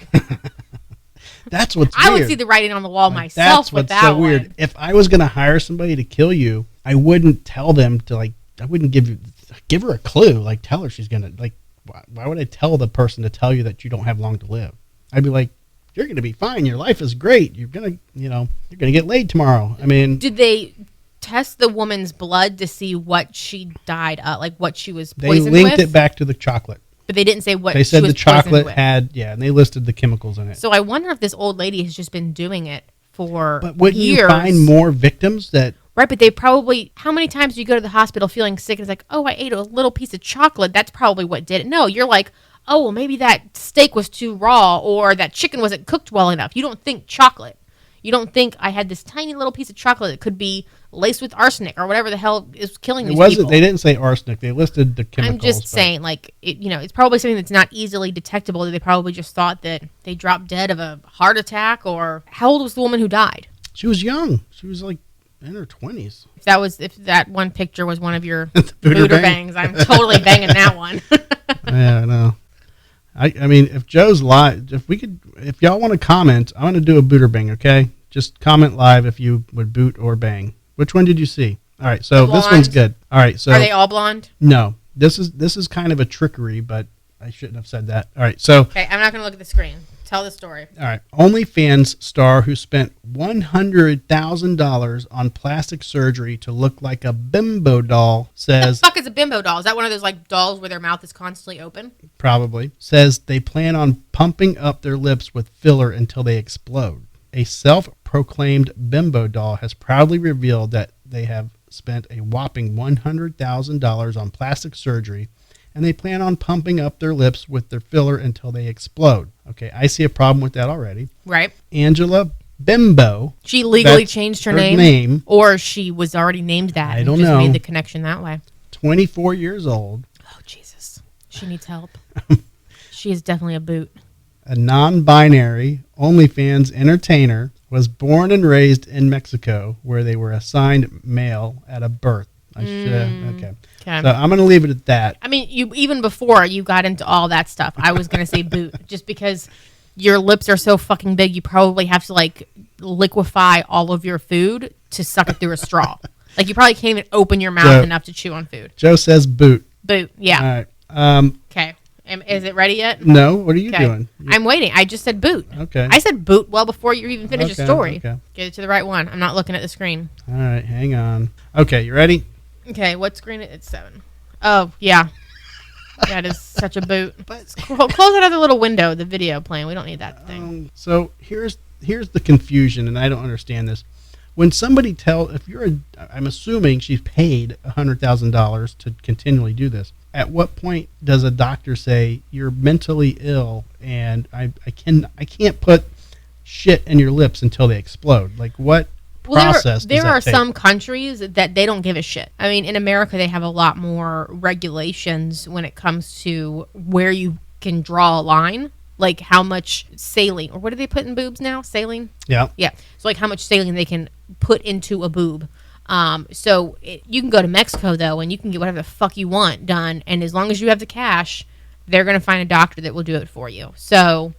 That's what's I weird. would see the writing on the wall myself. That's with what's that so weird. one. If I was going to hire somebody to kill you, I wouldn't tell them to, like, I wouldn't give her a clue. Like, tell her she's going to, like, why would I tell the person to tell you that you don't have long to live? I'd be like, you're going to be fine. Your life is great. You're going to, you're going to get laid tomorrow. I mean, Did they test the woman's blood to see what she died of, like what she was they poisoned linked with? it back to the chocolate. But they didn't say what They she said was the chocolate poisoned with. had, and they listed the chemicals in it. So I wonder if this old lady has just been doing it for But wouldn't years. you find more victims that... Right, but they probably, how many times do you go to the hospital feeling sick and it's like, oh, I ate a little piece of chocolate. That's probably what did it. No, you're like, oh, well, maybe that steak was too raw or that chicken wasn't cooked well enough. You don't think chocolate. You don't think I had this tiny little piece of chocolate that could be laced with arsenic or whatever the hell is killing these people. They didn't say arsenic. They listed the chemicals. I'm just saying, like, it's probably something that's not easily detectable. They probably just thought that they dropped dead of a heart attack or... How old was the woman who died? She was young. She was like in her 20s. If that one picture was one of your Buderbangs. Buderbangs, I'm totally banging that one. Yeah, I know. I mean, if Joe's live, if y'all want to comment, I want to do a Buderbang, okay? Just comment live if you would boot or bang. Which one did you see? All right, so this one's good. All right, so Are they all blonde? No, this is kind of a trickery, but I shouldn't have said that. All right, so Okay, I'm not going to look at the screen. Tell the story. all right, OnlyFans star who spent $100,000 on plastic surgery to look like a bimbo doll The says fuck is a bimbo doll? Is that one of those like dolls where their mouth is constantly open? probably says they plan on pumping up their lips with filler until they explode. A self-proclaimed bimbo doll has proudly revealed that they have spent a whopping $100,000 on plastic surgery, and they plan on pumping up their lips with their filler until they explode. Okay, I see a problem with that already. Right. Angela Bimbo. She legally That's changed her her name? name. Or she was already named that. I and don't just know. made the connection that way. 24 years old. Oh, Jesus. She needs help. She is definitely a boot. A non-binary OnlyFans entertainer, was born and raised in Mexico, where they were assigned male at a birth. Okay. Okay. So I'm going to leave it at that. I mean, even before you got into all that stuff, I was going to say boot. Just because your lips are so fucking big, you probably have to, like, liquefy all of your food to suck it through a straw. Like, you probably can't even open your mouth enough to chew on food. Joe says boot. Boot, yeah. All right. Okay. Is it ready yet? No, what are you Okay. doing? I'm waiting. I just said boot. Okay. I said boot well before you even finished the Okay, story. okay. Get it to the right one. I'm not looking at the screen. All right, hang on. Okay, you ready? Okay, what screen? It's 7. Oh, yeah. That is such a boot. But close that other little window, the video playing. We don't need that thing. So here's the confusion, and I don't understand this. When somebody I'm assuming she's paid $100,000 to continually do this. At what point does a doctor say you're mentally ill and I can't put shit in your lips until they explode? Like what process? There does that are take? some countries that they don't give a shit. I mean, in America, they have a lot more regulations when it comes to where you can draw a line. Like how much saline, or what do they put in boobs now? Saline? Yeah. Yeah. So like how much saline they can put into a boob. You can go to Mexico though, and you can get whatever the fuck you want done, and as long as you have the cash, they're gonna find a doctor that will do it for you. So,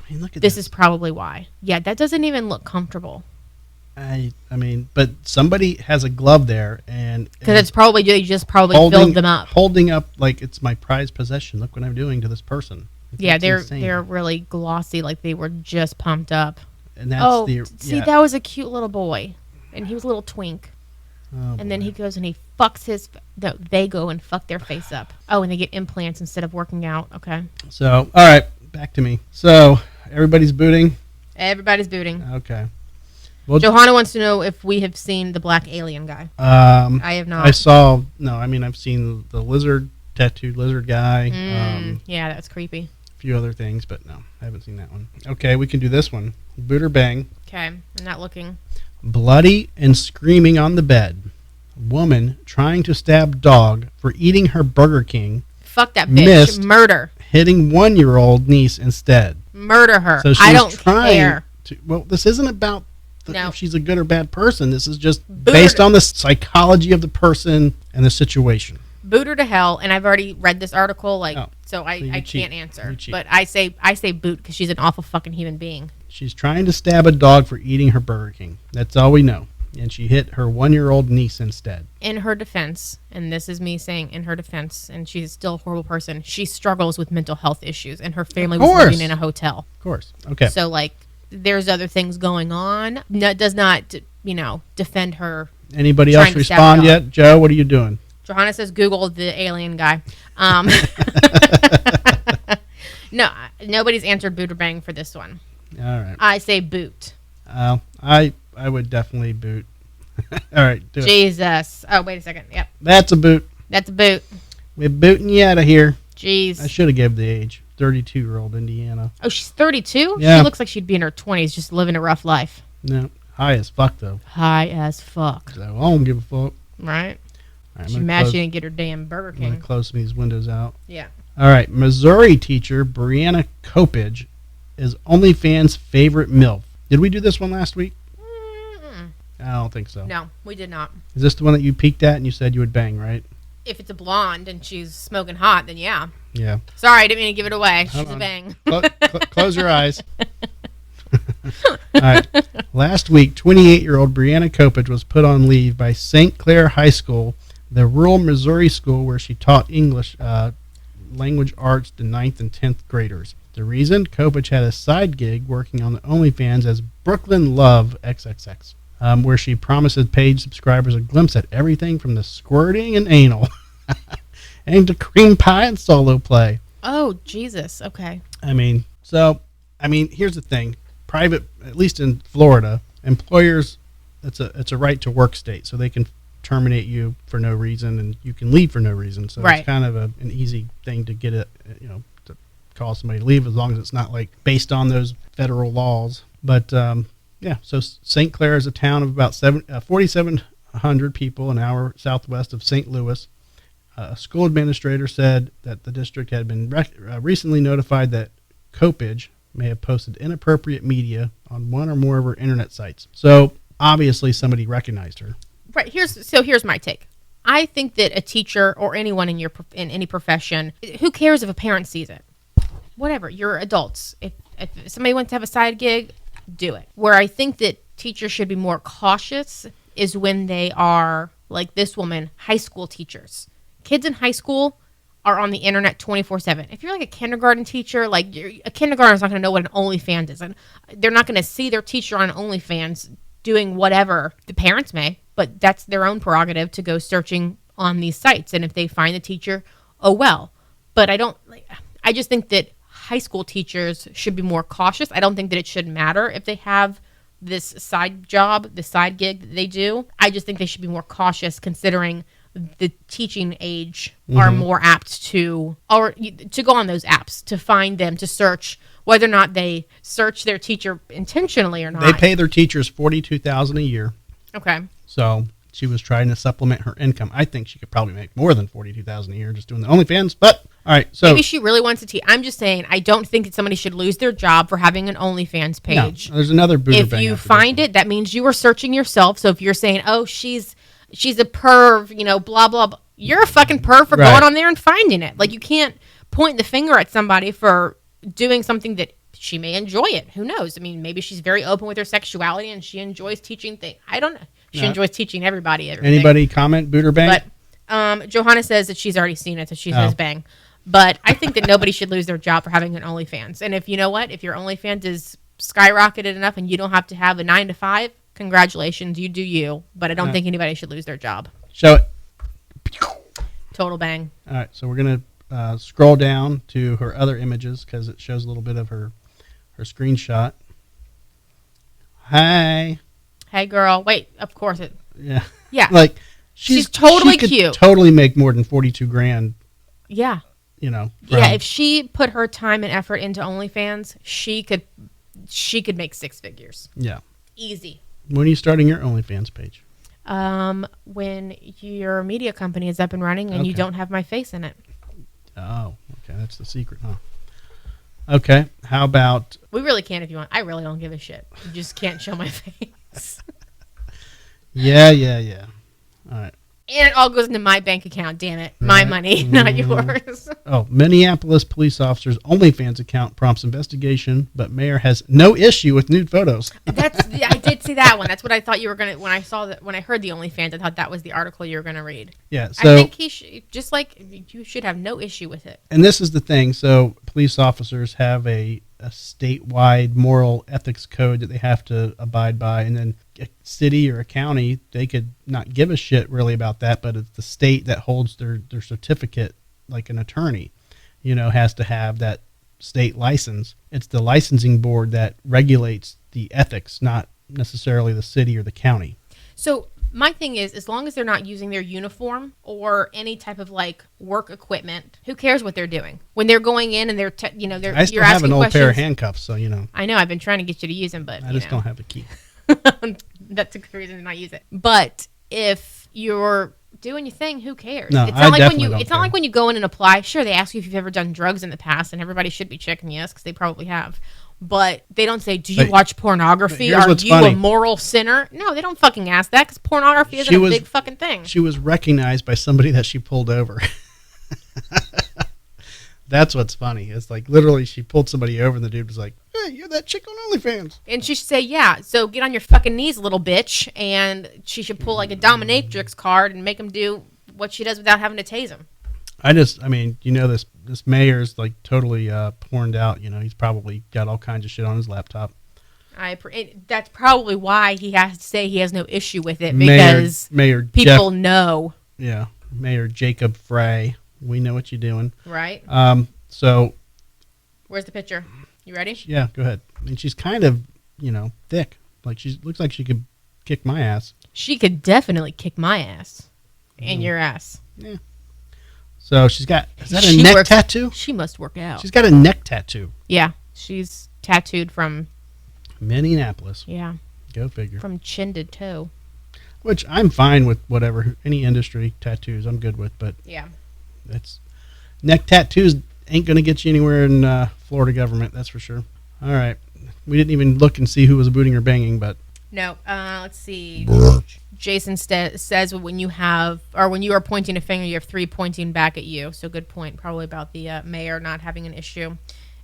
I mean, look at this is probably why. Yeah, that doesn't even look comfortable. I mean, but somebody has a glove there, and Because it's probably they just probably filled them up. holding up like it's my prized possession. Look what I'm doing to this person. Yeah, That's they're really glossy, like they were just pumped up. and that's That was a cute little boy, and he was a little twink. And then he goes and he fucks his. No, they go and fuck their face up. Oh, and they get implants instead of working out. Okay. So, all right, back to me. So, everybody's booting. Everybody's booting. Okay. Well, Johanna wants to know if we have seen the black alien guy. I have not. I've seen the tattooed lizard guy. Yeah, that's creepy. A few other things, but no, I haven't seen that one. Okay, we can do this one. Buderbang. Okay, I'm not looking. Bloody and screaming on the bed. Woman trying to stab dog for eating her Burger King. Fuck that bitch. Missed. Murder. Hitting 1-year-old niece instead. Murder her. So I don't care. Well, this isn't about if she's a good or bad person. This is just Boot based on the psychology of the person and the situation. Boot her to hell, and I've already read this article, so I cheat. can't answer. You cheat. But I say boot because she's an awful fucking human being. She's trying to stab a dog for eating her Burger King. That's all we know. And she hit her 1-year-old niece instead. In her defense, and this is me saying in her defense, and she's still a horrible person, she struggles with mental health issues, and her family was living in a hotel. Of course. Okay. So, there's other things going on. No, does not, defend her. Anybody else respond yet? Joe, what are you doing? Johanna says Google the alien guy. No, nobody's answered Buderbang for this one. All right. I say boot. I would definitely boot. All right. Do it. Jesus. Oh, wait a second. Yep. That's a boot. That's a boot. We're booting you out of here. Jeez. I should have gave the age. 32-year-old Indiana. Oh, she's 32? Yeah. She looks like she'd be in her 20s just living a rough life. No. High as fuck, though. High as fuck. So I don't give a fuck. Right? All right, She's mad she didn't get her damn Burger King. I'm going to close some of these windows out. Yeah. All right. Missouri teacher Brianna Copage is OnlyFans' favorite MILF. Did we do this one last week? I don't think so. No, we did not. Is this the one that you peeked at and you said you would bang, right? If it's a blonde and she's smoking hot, then yeah. Yeah. Sorry, I didn't mean to give it away. Hold She's on. a bang. Close your eyes. All right. Last week, 28-year-old Brianna Copage was put on leave by St. Clair High School, the rural Missouri school where she taught English language arts to 9th and 10th graders. The reason? Copage had a side gig working on the OnlyFans as Brooklyn Love XXX, where she promises paid subscribers a glimpse at everything from the squirting and anal and to cream pie and solo play. Oh, Jesus. Okay. Here's the thing. Private, at least in Florida, employers, it's a right to work state, so they can terminate you for no reason and you can leave for no reason. So right. It's kind of an easy thing to get to call somebody to leave as long as it's not like based on those federal laws. But so St. Clair is a town of about 4,700 people, an hour southwest of St. Louis. A school administrator said that the district had been recently notified that Copage may have posted inappropriate media on one or more of her internet sites. So obviously somebody recognized her. Right. Here's my take. I think that a teacher or anyone in any profession, who cares if a parent sees it? Whatever. You're adults. If somebody wants to have a side gig, do it. Where I think that teachers should be more cautious is when they are, like this woman, high school teachers. Kids in high school are on the internet 24/7. If you're like a kindergarten teacher, a kindergartner's not going to know what an OnlyFans is. And they're not going to see their teacher on OnlyFans doing whatever. The parents may, but that's their own prerogative to go searching on these sites. And if they find the teacher, oh well. But I just think that high school teachers should be more cautious. I don't think that it should matter if they have this side job, the side gig that they do. I just think they should be more cautious considering the teaching age are more apt to go on those apps to find them, to search whether or not they search their teacher intentionally or not. They pay their teachers $42,000 a year. Okay. So she was trying to supplement her income. I think she could probably make more than $42,000 a year just doing the OnlyFans. But all right, so maybe she really wants to teach. I'm just saying I don't think that somebody should lose their job for having an OnlyFans page. No, there's another Buderbang. If you find it, that means you are searching yourself. So if you're saying, oh, she's she's a perv, blah, blah, blah. You're a fucking perv for Right. going on there and finding it. Like, you can't point the finger at somebody for doing something that she may enjoy it. Who knows? I mean, maybe she's very open with her sexuality and she enjoys teaching things. I don't know. She enjoys teaching everybody everything. Anybody comment, Buderbangs? But Johanna says that she's already seen it, so she says bang. But I think that nobody should lose their job for having an OnlyFans. And if you know what? If your OnlyFans is skyrocketed enough and you don't have to have a 9 to 5, congratulations, you do you. But I don't think anybody should lose their job. Show it. Total bang. All right, so we're going to scroll down to her other images because it shows a little bit of her screenshot. Hi. Hey, girl. Wait, of course it. Yeah. Yeah. Like, She's totally she could cute. Totally make more than 42 grand, Yeah. Yeah, if she put her time and effort into OnlyFans, she could make 6 figures. Yeah. Easy. When are you starting your OnlyFans page? When your media company is up and running and you Okay. don't have my face in it. Oh, okay. That's the secret, huh? Okay. How about... We really can if you want. I really don't give a shit. You just can't show my face. Yeah. All right. And it all goes into my bank account, damn it. My money, not yours. Oh, Minneapolis police officer's OnlyFans account prompts investigation, but mayor has no issue with nude photos. I did see that one. That's what I thought you were going to, when I heard the OnlyFans, I thought that was the article you were going to read. Yeah, so... I think he should, just like, you should have no issue with it. And this is the thing. So police officers have a statewide moral ethics code that they have to abide by. And then a city or a county, they could not give a shit really about that, but it's the state that holds their certificate, like an attorney, has to have that state license. It's the licensing board that regulates the ethics, not necessarily the city or the county. So my thing is, as long as they're not using their uniform or any type of like work equipment, who cares what they're doing when they're going in and they're they're. I still you're have asking an old pair of questions. handcuffs, so I know I've been trying to get you to use them, but I just don't have a key. That's a reason to not use it. But if you're doing your thing, who cares? No, it's I not like definitely when don't it's not care. like when you go in and apply. Sure, they ask you if you've ever done drugs in the past, and everybody should be checking yes because they probably have. But they don't say, "Do you But- watch pornography? here's Are what's you funny. a moral sinner?" No, they don't fucking ask that because pornography isn't a big fucking thing. She was recognized by somebody that she pulled over. That's what's funny. It's like literally she pulled somebody over and the dude was like, "Hey, you're that chick on OnlyFans." And she should say, "Yeah, so get on your fucking knees, little bitch." And she should pull like a dominatrix card and make him do what she does without having to tase him. This mayor's like totally porned out. He's probably got all kinds of shit on his laptop. That's probably why he has to say he has no issue with it Mayor because Jeff, people know, Mayor Jacob Frey. We know what you're doing. right? So Where's the picture? You ready? yeah, go ahead. I mean, she's kind of thick. Like looks like she could kick my ass. She could definitely kick my ass and your ass. Yeah. So she's got, is that a She neck works- tattoo? She must work out. She's got a neck tattoo. Yeah, she's tattooed from Minneapolis. yeah Go figure. from chin to toe. Which I'm fine with whatever, any industry tattoos I'm good with, but Yeah. it's neck tattoos ain't going to get you anywhere in Florida government, that's for sure. All right. We didn't even look and see who was booting or banging, but No. Let's see. Jason says when you are pointing a finger, you have 3 pointing back at you. So good point. Probably about the mayor not having an issue.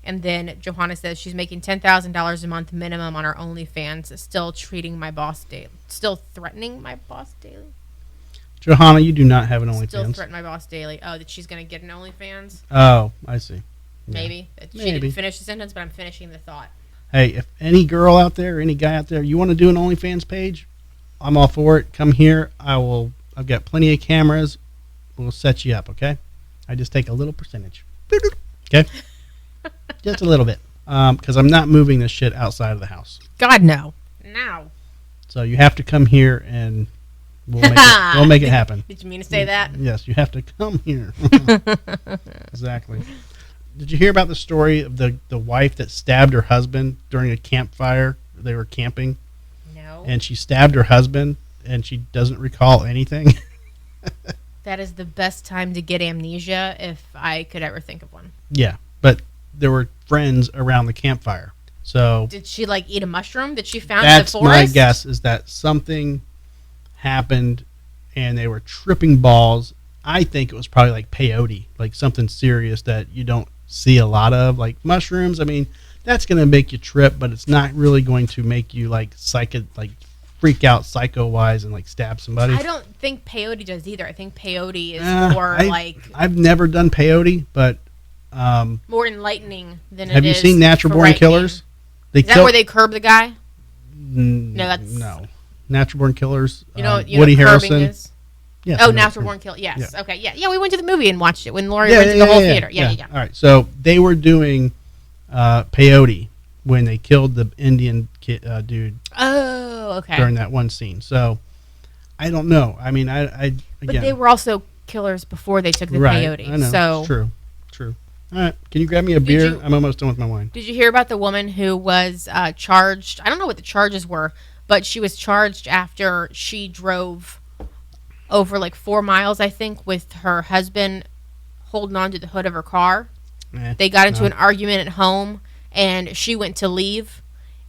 And then Johanna says she's making $10,000 a month minimum on her OnlyFans, still threatening my boss daily. Johanna, you do not have an Still OnlyFans. threaten my boss daily. Oh, that she's going to get an OnlyFans? Oh, I see. Yeah. Maybe. She Maybe. didn't finish the sentence, but I'm finishing the thought. Hey, if any girl out there, any guy out there, you want to do an OnlyFans page, I'm all for it. Come here. I've got plenty of cameras. We'll set you up, okay? I just take a little percentage. Okay? Just a little bit. Because I'm not moving this shit outside of the house. God, no. No. So you have to come here and we'll make it happen. Did you mean to say that? Yes, you have to come here. Exactly. Did you hear about the story of the wife that stabbed her husband during a campfire? They were camping. No. And she stabbed her husband, and she doesn't recall anything. That is the best time to get amnesia if I could ever think of one. Yeah, but there were friends around the campfire. So Did she like eat a mushroom that she found in the that's forest? my guess, is that something happened, and they were tripping balls. I think it was probably like peyote, like something serious that you don't see a lot of, like mushrooms. I mean, that's going to make you trip, but it's not really going to make you like freak out psycho-wise and like stab somebody. I don't think peyote does either. I think peyote is more I've never done peyote, but more enlightening than it is. Have you seen Natural Born frightening. Killers? Is that where they curb the guy? No. Natural Born Killers. You know Woody what curbing Harrelson. is? Yes, Oh, Natural Born Killers. Yes. Yeah. Okay. Yeah. We went to the movie and watched it when Lori rented the whole theater. Yeah. All right. So they were doing peyote when they killed the Indian dude. Oh, okay. During that one scene. So I don't know. I mean, again. But they were also killers before they took the peyote. I know. So True. All right. Can you grab me a beer? I'm almost done with my wine. Did you hear about the woman who was charged? I don't know what the charges were, but she was charged after she drove over like 4 miles, I think, with her husband holding on to the hood of her car. They got into an argument at home, and she went to leave,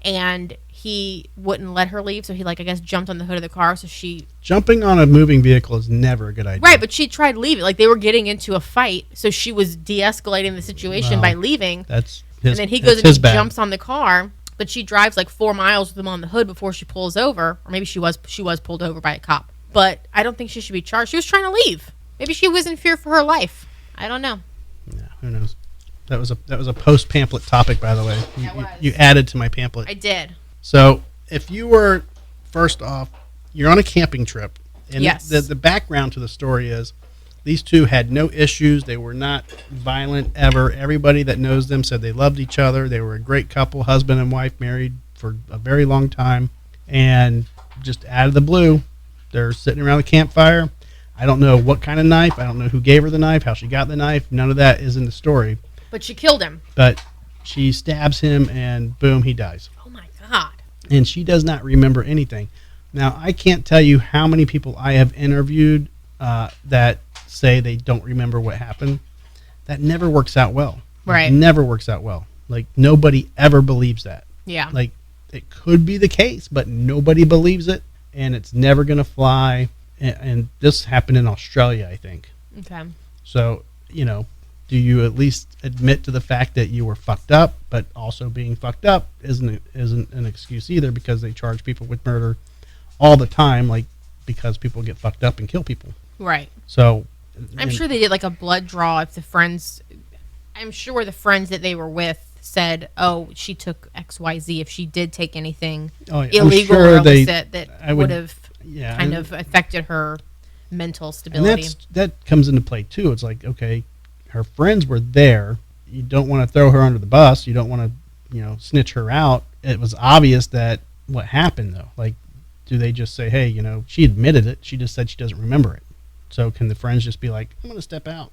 and he wouldn't let her leave, so he, like, I guess, jumped on the hood of the car, so she... Jumping on a moving vehicle is never a good idea. Right, but she tried leaving. Like, they were getting into a fight, so she was de-escalating the situation by leaving. That's his And then he goes and he bad. jumps on the car, but she drives like 4 miles with him on the hood before she pulls over, or maybe she was pulled over by a cop. But I don't think she should be charged. She was trying to leave. Maybe she was in fear for her life. I don't know. Yeah, who knows? That was a post pamphlet topic, by the way. You added to my pamphlet. I did. So if you were, first off, you're on a camping trip, and yes. the background to the story is these two had no issues. They were not violent ever. Everybody that knows them said they loved each other. They were a great couple, husband and wife, married for a very long time, and just out of the blue, they're sitting around the campfire. I don't know what kind of knife. I don't know who gave her the knife, how she got the knife. None of that is in the story. But she killed him. But she stabs him, and boom, he dies. Oh, my God. And she does not remember anything. Now, I can't tell you how many people I have interviewed that say they don't remember what happened. That never works out well. Right. It never works out well. Like, nobody ever believes that. Yeah. Like, it could be the case, but nobody believes it, and it's never going to fly. And this happened in Australia, I think. Okay. So, do you at least admit to the fact that you were fucked up, but also being fucked up isn't an excuse either, because they charge people with murder all the time, like, because people get fucked up and kill people. Right. So I'm sure they did like a blood draw if the friends, I'm sure the friends that they were with said, oh, she took XYZ, if she did take anything illegal sure or illicit that would have yeah, kind of affected her mental stability. And that comes into play too. It's like, okay, her friends were there. You don't want to throw her under the bus. You don't want to, snitch her out. It was obvious that what happened though. Like, do they just say, hey, she admitted it. She just said she doesn't remember it. So can the friends just be like, I'm going to step out?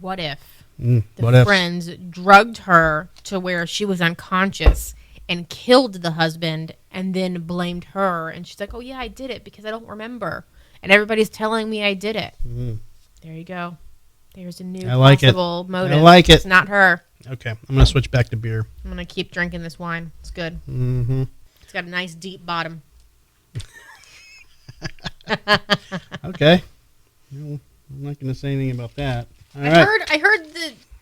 What if the friends drugged her to where she was unconscious and killed the husband and then blamed her? And she's like, oh, yeah, I did it because I don't remember. And everybody's telling me I did it. There you go. There's a new possible motive. I like it. It's not her. Okay. I'm going to switch back to beer. I'm going to keep drinking this wine. It's good. Mm-hmm. It's got a nice deep bottom. Okay. Well, I'm not going to say anything about that. I heard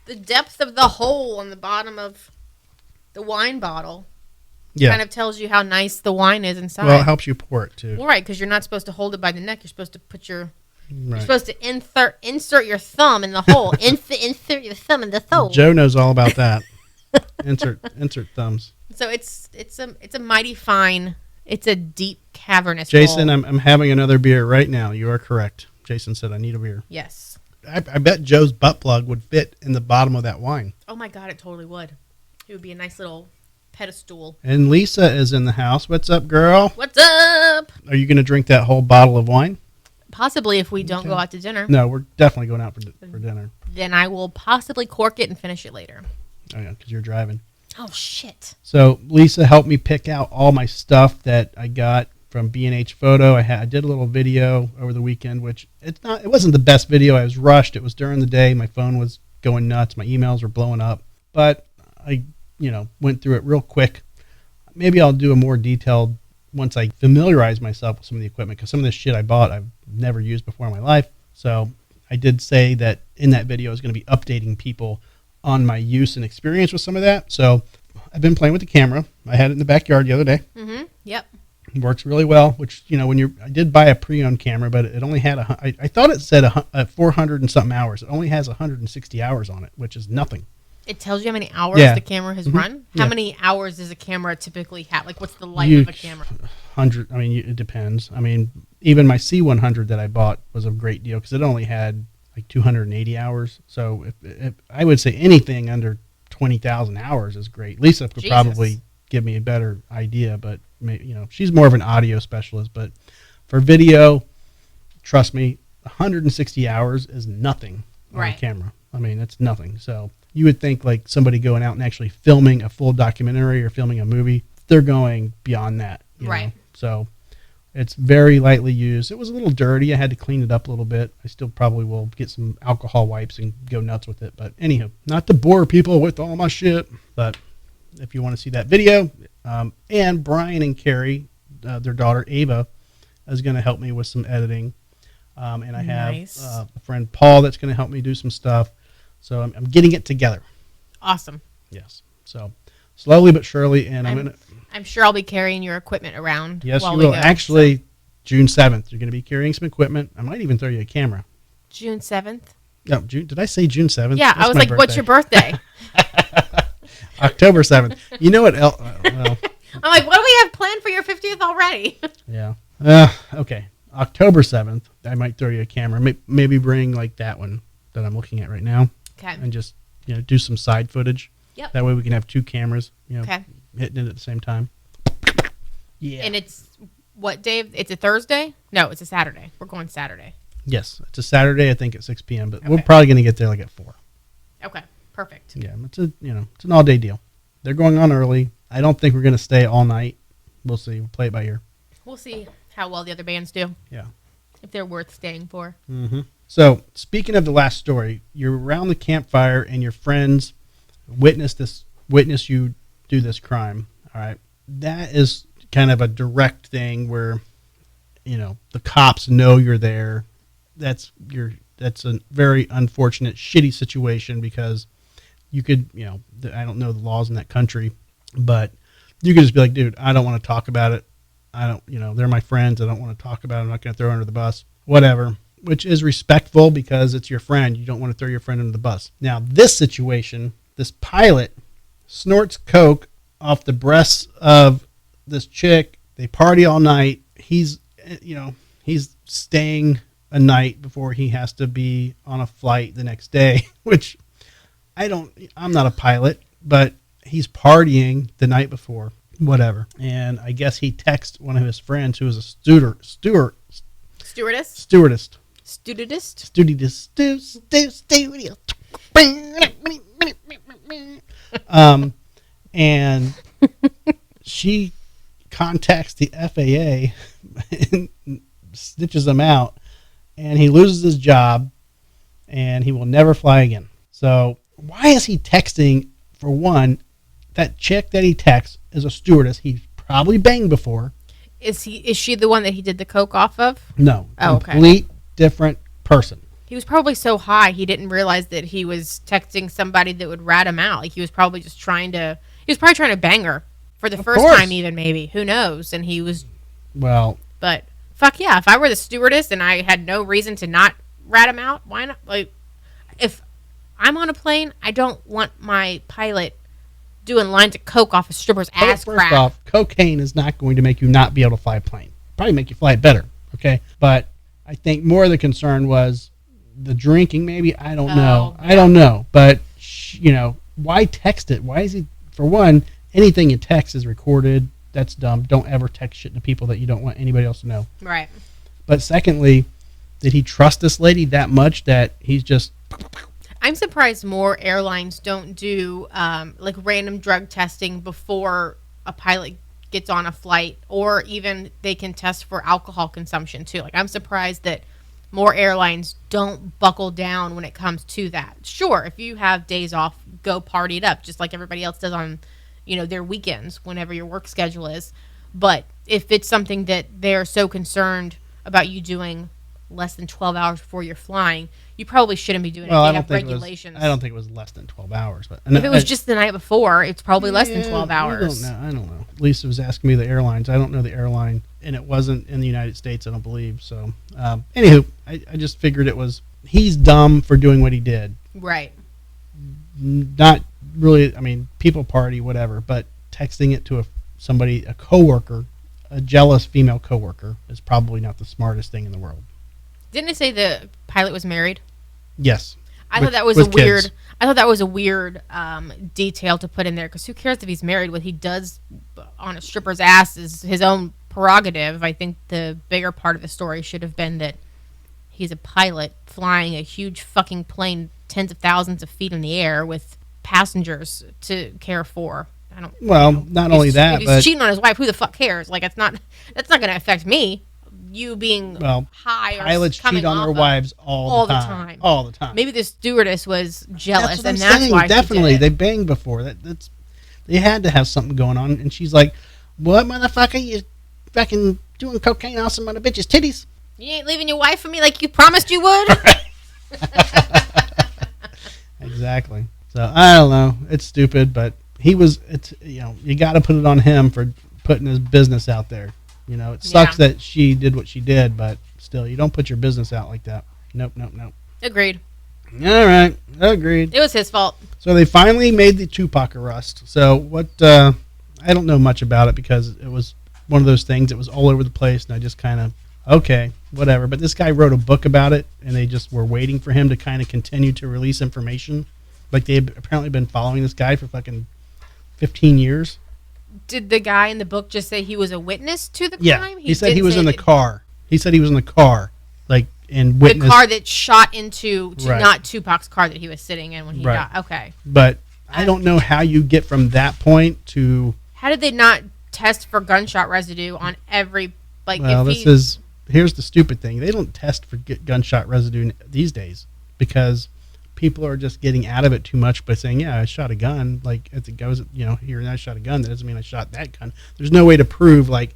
the depth of the hole on the bottom of the wine bottle. Yeah. Kind of tells you how nice the wine is inside. Well, it helps you pour it too. Well, right, because you're not supposed to hold it by the neck. You're supposed to put your You're supposed to insert your thumb in the hole. Insert your thumb in the hole. Joe knows all about that. insert thumbs. So it's a mighty fine. It's a deep cavernous. Jason, hole. I'm having another beer right now. You are correct. Jason said I need a beer. Yes. I bet Joe's butt plug would fit in the bottom of that wine. Oh my God, it totally would. It would be a nice little pedestal. And Lisa is in the house. What's up, girl? What's up? Are you going to drink that whole bottle of wine? Possibly if we don't go out to dinner. No, we're definitely going out for dinner. Then I will possibly cork it and finish it later. Oh, yeah, because you're driving. Oh, shit. So Lisa helped me pick out all my stuff that I got from B&H Photo. I did a little video over the weekend, which it wasn't the best video. I was rushed. It was during the day. My phone was going nuts. My emails were blowing up. But I, went through it real quick. Maybe I'll do a more detailed once I familiarize myself with some of the equipment, because some of this shit I bought I've never used before in my life. So I did say that in that video I was going to be updating people on my use and experience with some of that. So I've been playing with the camera. I had it in the backyard the other day. Mm-hmm. Yep. It works really well, which, I did buy a pre-owned camera, but it only had I thought it said 400 and something hours. It only has 160 hours on it, which is nothing. It tells you how many hours the camera has run. How many hours does a camera typically have? Like, what's the life of a camera? 100. I mean, it depends. I mean, even my C100 that I bought was a great deal because it only had like 280 hours. So if I would say anything under 20,000 hours is great. Lisa could probably give me a better idea, but she's more of an audio specialist. But for video, trust me, 160 hours is nothing on a camera. I mean, it's nothing. So you would think like somebody going out and actually filming a full documentary or filming a movie, they're going beyond that. You know? So it's very lightly used. It was a little dirty. I had to clean it up a little bit. I still probably will get some alcohol wipes and go nuts with it. But anyhow, not to bore people with all my shit, but if you want to see that video, and Brian and Carrie, their daughter Ava, is going to help me with some editing. And I have a friend Paul that's going to help me do some stuff. So I'm getting it together. Awesome. Yes. So slowly but surely, and I'm sure I'll be carrying your equipment around. Yes, while you we will. go, Actually, June 7th, you're going to be carrying some equipment. I might even throw you a camera. June 7th? No, did I say June 7th? Yeah, I was like, what's your birthday? October 7th. You know what? Well, I'm like, what do we have planned for your 50th already? Yeah. Okay. October 7th, I might throw you a camera. Maybe bring like that one that I'm looking at right now. Okay. And just, do some side footage. Yep. That way we can have two cameras, okay, hitting it at the same time. Yeah. And it's what, Dave? It's a Thursday? No, it's a Saturday. We're going Saturday. Yes. It's a Saturday, I think, at 6 p.m., but we're probably going to get there like at 4. Okay. Perfect. Yeah. It's it's an all-day deal. They're going on early. I don't think we're going to stay all night. We'll see. We'll play it by ear. We'll see how well the other bands do. Yeah. If they're worth staying for. Mm-hmm. So, speaking of the last story, you're around the campfire and your friends witness you do this crime. All right. That is kind of a direct thing where, the cops know you're there. That's a very unfortunate, shitty situation because you could, I don't know the laws in that country, but you could just be like, dude, I don't want to talk about it. I don't, they're my friends. I don't want to talk about it. I'm not going to throw it under the bus, whatever, which is respectful because it's your friend. You don't want to throw your friend under the bus. Now, this situation, this pilot snorts coke off the breasts of this chick. They party all night. He's staying a night before he has to be on a flight the next day, which I'm not a pilot, but he's partying the night before, whatever. And I guess he texted one of his friends who was a stewardess. And she contacts the FAA and stitches him out, and he loses his job, and he will never fly again. So why is he texting? For one, that chick that he texts is a stewardess he's probably banged before. Is she the one that he did the coke off of? No. Oh, okay. Complete different person. He was probably so high he didn't realize that he was texting somebody that would rat him out. Like he was probably trying to bang her for the first time, even maybe. Who knows? And he was. Well. But fuck yeah! If I were the stewardess and I had no reason to not rat him out, why not? Like, if I'm on a plane, I don't want my pilot doing lines of coke off a stripper's ass crack. First off, cocaine is not going to make you not be able to fly a plane. Probably make you fly it better. Okay, but I think more of the concern was the drinking. Maybe I don't know. Yeah. I don't know. But why text it? Why is he? For one, anything you text is recorded. That's dumb. Don't ever text shit to people that you don't want anybody else to know. Right. But secondly, did he trust this lady that much that he's just? I'm surprised more airlines don't do like random drug testing before a pilot gets on a flight, or even they can test for alcohol consumption too. Like I'm surprised that more airlines don't buckle down when it comes to that. Sure, if you have days off, go party it up just like everybody else does on, their weekends whenever your work schedule is. But if it's something that they're so concerned about you doing less than 12 hours before you're flying, you probably shouldn't be doing it. Well, They I don't have think regulations. I don't think it was less than 12 hours. But If it was just the night before, it's probably less than 12 hours. I don't know. Lisa was asking me the airlines. I don't know the airline, and it wasn't in the United States, I don't believe. So, anywho, I just figured it was, he's dumb for doing what he did. Right. Not really, I mean, people party, whatever, but texting it to a coworker, a jealous female coworker, is probably not the smartest thing in the world. Didn't it say the pilot was married? Yes. I thought that was a weird. I thought that was a weird detail to put in there, because who cares if he's married? What he does on a stripper's ass is his own prerogative. I think the bigger part of the story should have been that he's a pilot flying a huge fucking plane, tens of thousands of feet in the air with passengers to care for. I don't. Well, not only that, if but he's cheating on his wife, who the fuck cares? Like, that's not going to affect me. You being high or pilots cheat on their wives all the time. All the time. Maybe the stewardess was jealous, that's that's why definitely she did it. they banged before. That's they had to have something going on. And she's like, "What, motherfucker? You fucking doing cocaine on some other bitch's titties?" You ain't leaving your wife for me like you promised you would? Exactly. So I don't know. It's stupid, but it's you got to put it on him for putting his business out there. You know, it sucks that she did what she did, but still, you don't put your business out like that. Nope. Agreed. All right, agreed. It was his fault. So they finally made the Tupac arrest. So what? I don't know much about it because it was one of those things. It was all over the place, and I just kind of okay, whatever. But this guy wrote a book about it, and they just were waiting for him to kind of continue to release information. Like they had apparently been following this guy for fucking 15 years. Did the guy in the book just say he was a witness to the crime? Yeah, he said he was in the car. He said he was in the car, like in witness. The car that shot into Right. not Tupac's car that he was sitting in when he Right. got. Okay. But I don't know how you get from that point to. How did they not test for gunshot residue on every Well, here's the stupid thing. They don't test for gunshot residue these days because people are just getting out of it too much by saying, yeah, I shot a gun. Like, if it goes, here and I shot a gun, that doesn't mean I shot that gun. There's no way to prove, like,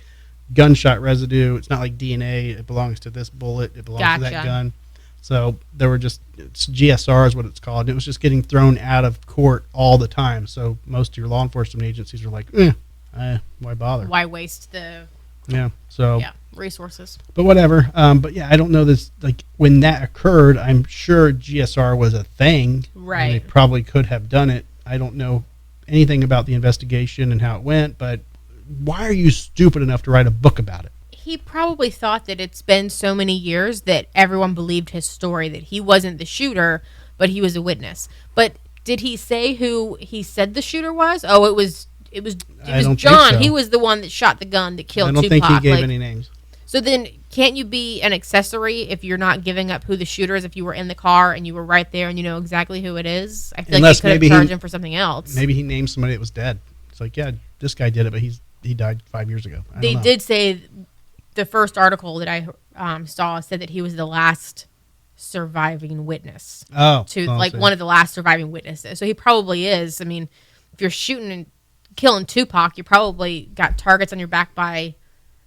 gunshot residue. It's not like DNA. It belongs to this bullet. It belongs to that gun. So there were it's GSR is what it's called. It was just getting thrown out of court all the time. So most of your law enforcement agencies are like, why bother? Why waste the resources? But whatever. But yeah, I don't know this. Like when that occurred, I'm sure GSR was a thing. Right. And they probably could have done it. I don't know anything about the investigation and how it went. But why are you stupid enough to write a book about it? He probably thought that it's been so many years that everyone believed his story, that he wasn't the shooter, but he was a witness. But did he say who he said the shooter was? Oh, it was John. So. He was the one that shot the gun that killed Tupac. I don't think he gave any names. So then can't you be an accessory if you're not giving up who the shooter is, if you were in the car and you were right there and you know exactly who it is? I feel like you could have charged him for something else. Maybe he named somebody that was dead. It's like, yeah, this guy did it, but he died 5 years ago. They did say the first article that I saw said that he was the last surviving witness. One of the last surviving witnesses. So he probably is. I mean, if you're shooting and killing Tupac, you probably got targets on your back by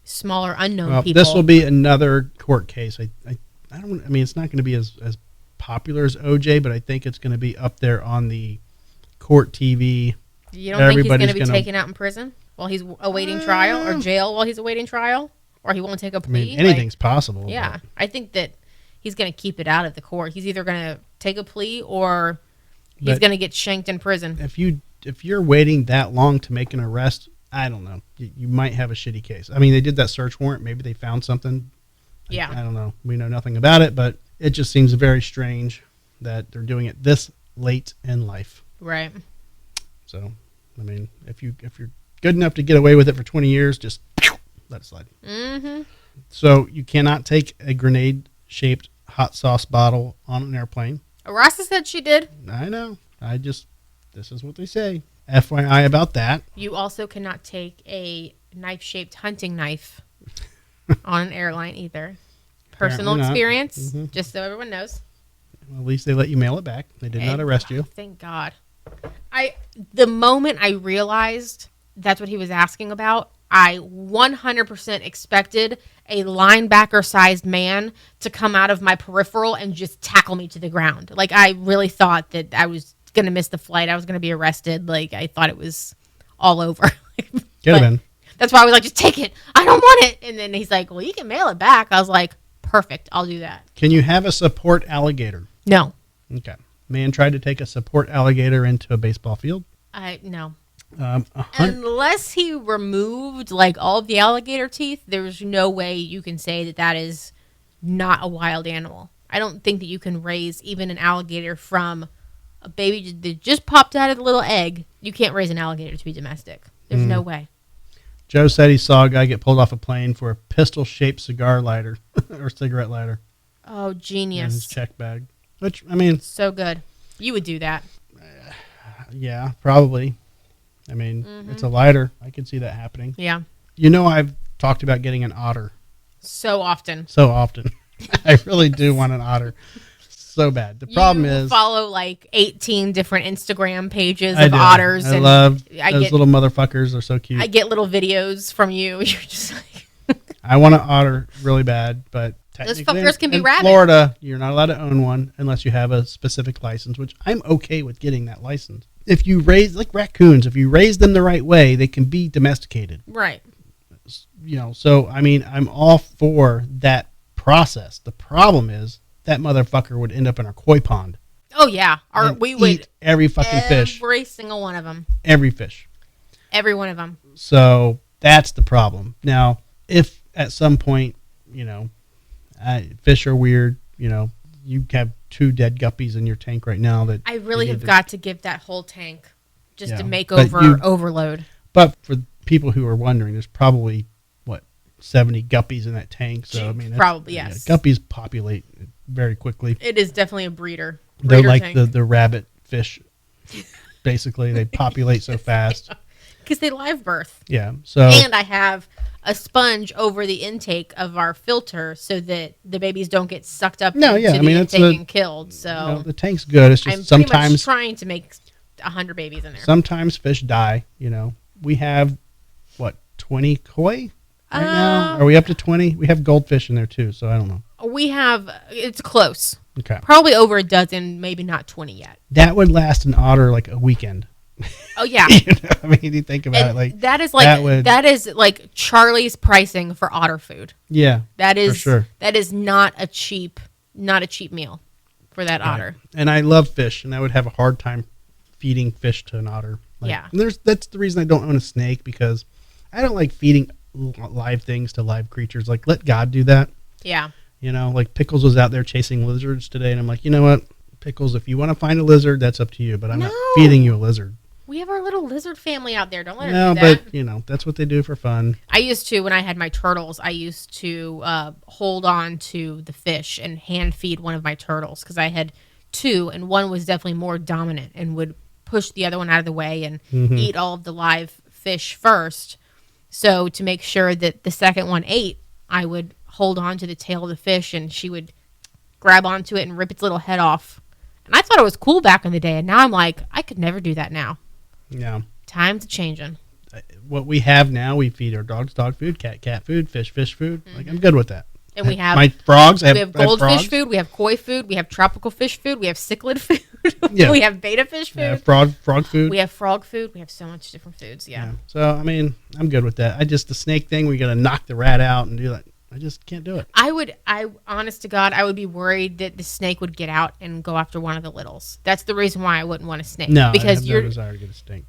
smaller unknown people. This will be another court case. I mean, it's not going to be as popular as OJ, but I think it's going to be up there on the court TV. You don't think he's going to be taken out in prison while he's awaiting trial, or jail while he's awaiting trial, or he won't take a plea? I mean, anything's possible. Yeah, I think that he's going to keep it out of the court. He's either going to take a plea or he's going to get shanked in prison. If you're waiting that long to make an arrest, I don't know. You might have a shitty case. I mean, they did that search warrant. Maybe they found something. Yeah. I don't know. We know nothing about it, but it just seems very strange that they're doing it this late in life. Right. So, I mean, if you're good enough to get away with it for 20 years, just let it slide. Mm-hmm. So you cannot take a grenade-shaped hot sauce bottle on an airplane. Arasa said she did. I know. This is what they say. FYI about that. You also cannot take a knife-shaped hunting knife on an airline either. Personal experience, just so everyone knows. Well, at least they let you mail it back. They did not arrest you. Thank God. The moment I realized that's what he was asking about, I 100% expected a linebacker-sized man to come out of my peripheral and just tackle me to the ground. Like, I really thought that I was going to miss the flight. I was going to be arrested. Like, I thought it was all over. Could have been. That's why I was like, just take it. I don't want it. And then he's like, well, you can mail it back. I was like, perfect. I'll do that. Can you have a support alligator? No. Okay. Man tried to take a support alligator into a baseball field. No. 100 Unless he removed like all of the alligator teeth, there's no way you can say that that is not a wild animal. I don't think that you can raise even an alligator from a baby that just popped out of the little egg. You can't raise an alligator to be domestic. There's no way. Joe said he saw a guy get pulled off a plane for a pistol-shaped cigar lighter or cigarette lighter Oh, in his genius. check bag. Which, I mean, So good. You would do that. yeah, probably. I mean, it's a lighter. I could see that happening. Yeah. You know, I've talked about getting an otter So often. so often. I really do want an otter so bad. The problem You is, follow like 18 different Instagram pages I of do. otters. I and love I those get, little motherfuckers. They're so cute. I get little videos from you. You're just like, I want an otter really bad, but Those technically fuckers can be in rabid. Florida, you're not allowed to own one unless you have a specific license, which I'm okay with getting that license. If you raise, like raccoons, if you raise them the right way, they can be domesticated. right. You know, so, I mean, I'm all for that process. The problem is that motherfucker would end up in our koi pond. Oh, yeah. And We would. eat every fucking fish. Every single one of them. Every fish. Every one of them. So that's the problem. Now, if at some point, you know, fish are weird, you know, you have 2 dead guppies in your tank right now that I really you have need to- got to give that whole tank just Yeah. to make But over overload. But for people who are wondering, there's probably, 70 guppies in that tank. So, I mean, that's- Probably, yes. Guppies populate very quickly. It is definitely a breeder. They're Breeder like tank. the rabbit fish. Basically, they populate so fast. Because they live birth. Yeah. So, And I have a sponge over the intake of our filter so that the babies don't get sucked up No, into yeah, I the mean, it's intake a- and killed. So you know, the tank's good. It's just I'm pretty much sometimes trying to make 100 babies in there. sometimes fish die. You know, we have 20 koi right now. Are we up to 20? We have goldfish in there too. So I don't know. We have, it's close. Okay, Probably over a dozen, maybe not 20 yet. that would last an otter like a weekend. Oh, yeah. You know, I mean, you think about it, And like that is that like would- Charlie's pricing for otter food. yeah, That is sure. that is not a cheap meal for that right. otter. And I love fish, and I would have a hard time feeding fish to an otter. Like, Yeah. and that's the reason I don't own a snake, because I don't like feeding live things to live creatures. Like, let God do that. Yeah. You know, like Pickles was out there chasing lizards today, and I'm like, you know what, Pickles, if you want to find a lizard, that's up to you, but I'm not No. feeding you a lizard. We have our little lizard family out there. Don't let No, her do that. but, you know, that's what they do for fun. I used to, when I had my turtles, I used to hold on to the fish and hand feed one of my turtles because I had 2, and one was definitely more dominant and would push the other one out of the way and eat all of the live fish first. So to make sure that the second one ate, I would hold on to the tail of the fish, and she would grab onto it and rip its little head off. And I thought it was cool back in the day, and now I'm like, I could never do that now. Yeah. Times are changing. What we have now, we feed our dogs dog food, cat food, fish food. Like, I'm good with that. And we have my frogs. we have goldfish frogs. food, we have koi food, we have tropical fish food, we have cichlid food, Yeah. we have beta fish food, Yeah, frog food. we have frog food, we have so much different foods. Yeah. So, I mean, I'm good with that. The snake thing, we got to knock the rat out and do that. I just can't do it. Honest to God, I would be worried that the snake would get out and go after one of the littles. That's the reason why I wouldn't want a snake. No, because I have no desire to get a snake.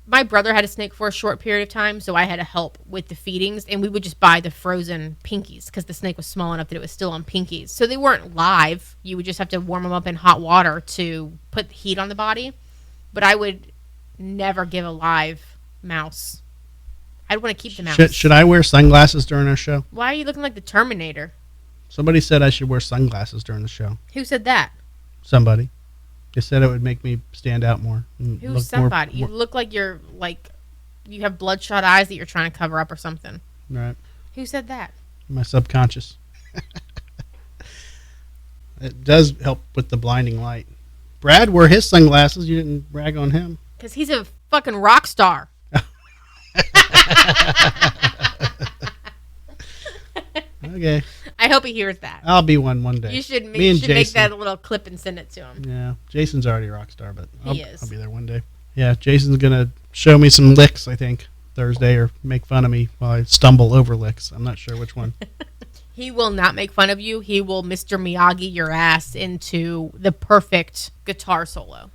my brother had a snake for a short period of time, so I had to help with the feedings, and we would just buy the frozen pinkies because the snake was small enough that it was still on pinkies. So they weren't live. You would just have to warm them up in hot water to put the heat on the body. But I would never give a live mouse. I'd want to keep the mouse. Should I wear sunglasses during our show? Why are you looking like the Terminator? Somebody said I should wear sunglasses during the show. Who said that? Somebody. They said it would make me stand out more. Who's look somebody? More, You look like you have bloodshot eyes that you're trying to cover up or something. right. Who said that? My subconscious. It does help with the blinding light. Brad wore his sunglasses. You didn't brag on him. Because he's a fucking rock star. Okay. I hope he hears that. I'll be one day. You should, Me and make Jason. that a little clip and send it to him. Yeah, Jason's already a rock star, but He is. I'll be there one day. Yeah, Jason's going to show me some licks, I think, Thursday, or make fun of me while I stumble over licks. I'm not sure which one. He will not make fun of you. He will Mr. Miyagi your ass into the perfect guitar solo.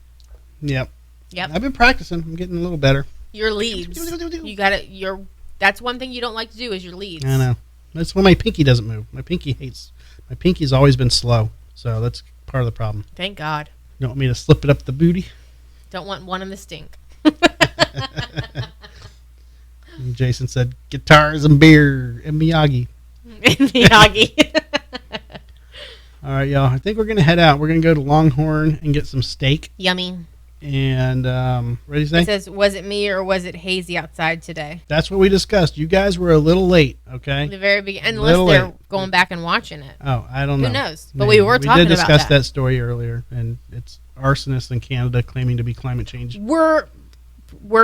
Yep. I've been practicing. I'm getting a little better. Your leads. You got it. That's one thing you don't like to do is your leads. I know. That's when my pinky doesn't move. My pinky's always been slow, so that's part of the problem. Thank God. You want me to slip it up the booty? Don't want one in the stink. And Jason said, guitars and beer and Miyagi. Miyagi. All right, y'all. I think we're going to head out. We're going to go to Longhorn and get some steak. Yummy. And, ready to say? It says, was it me or was it hazy outside today? That's what we discussed. You guys were a little late, okay? The very beginning. Unless they're going back and watching it. Oh, I don't know. Who knows? But we were talking about that. We did discuss that story earlier, and it's arsonists in Canada claiming to be climate change. We're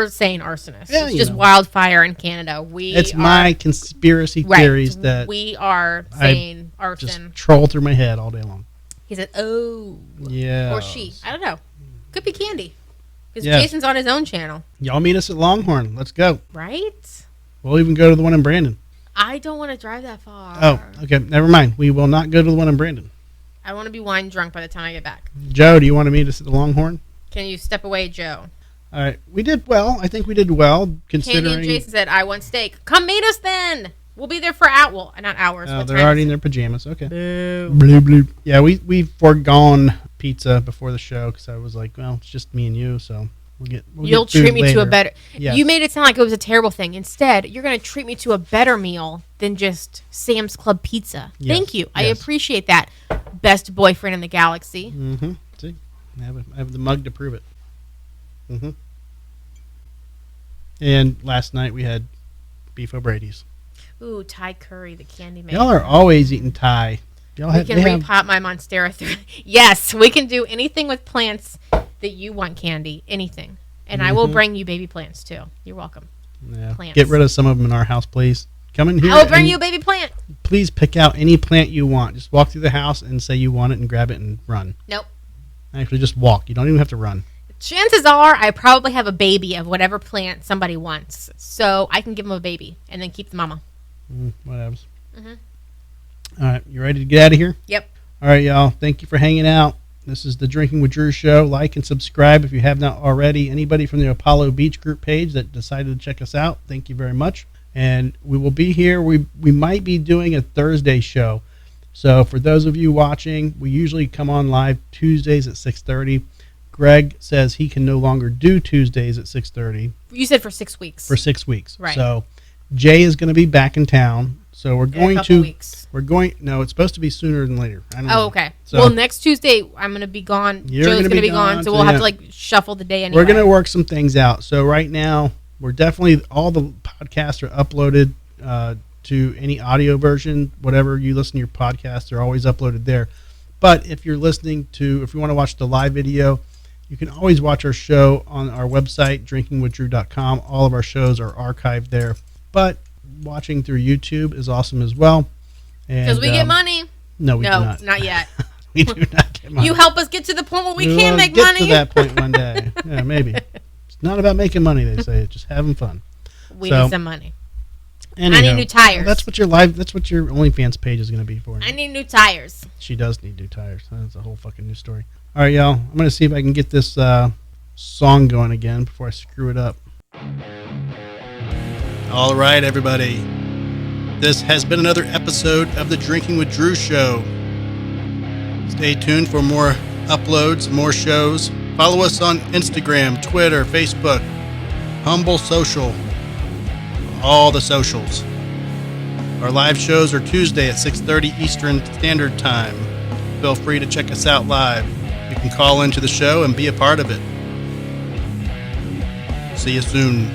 saying arsonists. Yeah, it's just wildfire in Canada. It's my conspiracy theories that we are saying arson. Just troll through my head all day long. He said, "Oh, yeah," or she. I don't know. Could be Candy. Because Yes. Jason's on his own channel. Y'all meet us at Longhorn. Let's go. Right? We'll even go to the one in Brandon. I don't want to drive that far. Oh, okay. Never mind. We will not go to the one in Brandon. I want to be wine drunk by the time I get back. Joe, do you want to meet us at the Longhorn? Can you step away, Joe? All right. We did well. I think we did well considering. Candy and Jason said, I want steak. Come meet us then. We'll be there for not hours. Oh, What they're time already is in it? their pajamas. Okay. Boo. Bloop, bloop. Yeah, we've foregone pizza before the show because I was like, well, it's just me and you, so You'll get food treat me to later. a better. Yes. You made it sound like it was a terrible thing. Instead, you're going to treat me to a better meal than just Sam's Club pizza. Yes. Thank you. I Yes. appreciate that. Best boyfriend in the galaxy. Mm-hmm. See, I have the mug to prove it. Mm-hmm. And last night we had beef O'Brady's. Ooh, Thai curry, the candy man. Y'all are always eating Thai. Y'all We can repot my Monstera through. Yes, we can do anything with plants that you want, Candy. Anything. And I will bring you baby plants, too. You're welcome. Yeah. Plants. Get rid of some of them in our house, please. Come in here. I will bring and you a baby plant. Please pick out any plant you want. Just walk through the house and say you want it and grab it and run. Nope. Actually, just walk. You don't even have to run. Chances are I probably have a baby of whatever plant somebody wants. So I can give them a baby and then keep the mama. Whatever. Mhm. All right. You ready to get out of here? Yep. All right, y'all. Thank you for hanging out. This is the Drinking with Drew show. Like and subscribe if you have not already. Anybody from the Apollo Beach group page that decided to check us out, thank you very much. And we will be here. We might be doing a Thursday show. So for those of you watching, we usually come on live Tuesdays at 6:30. Greg says he can no longer do Tuesdays at 6:30 You said for 6 weeks. for 6 weeks. Right. So Jay is going to be back in town. So we're In a going couple to weeks. No, it's supposed to be sooner than later. I don't know. Oh, okay. So- well, next Tuesday I'm going to be gone. You're Joe's gonna going to be be gone, gone, so so we'll have yeah. to like shuffle the day anyway. We're going to work some things out. So right now, we're definitely, all the podcasts are uploaded to any audio version. Whatever you listen to your podcasts, they're always uploaded there. But if you want to watch the live video, you can always watch our show on our website, drinkingwithdrew.com. All of our shows are archived there. But watching through YouTube is awesome as well. Because we get money. No, we do No, not. not yet. We do not get money. You help us get to the point where we can will make get money. to that point one day. Yeah, maybe. It's not about making money, they say. It's just having fun. We So, need some money. Anyhow, need new tires. That's what your OnlyFans page is going to be for. I need new tires. She does need new tires. That's a whole fucking new story. All right, y'all. I'm going to see if I can get this song going again before I screw it up. All right, everybody. This has been another episode of the Drinking with Drew show. Stay tuned for more uploads, more shows. Follow us on Instagram, Twitter, Facebook, Humble Social, all the socials. Our live shows are Tuesday at 6:30 Eastern Standard Time. Feel free to check us out live. You can call into the show and be a part of it. See you soon.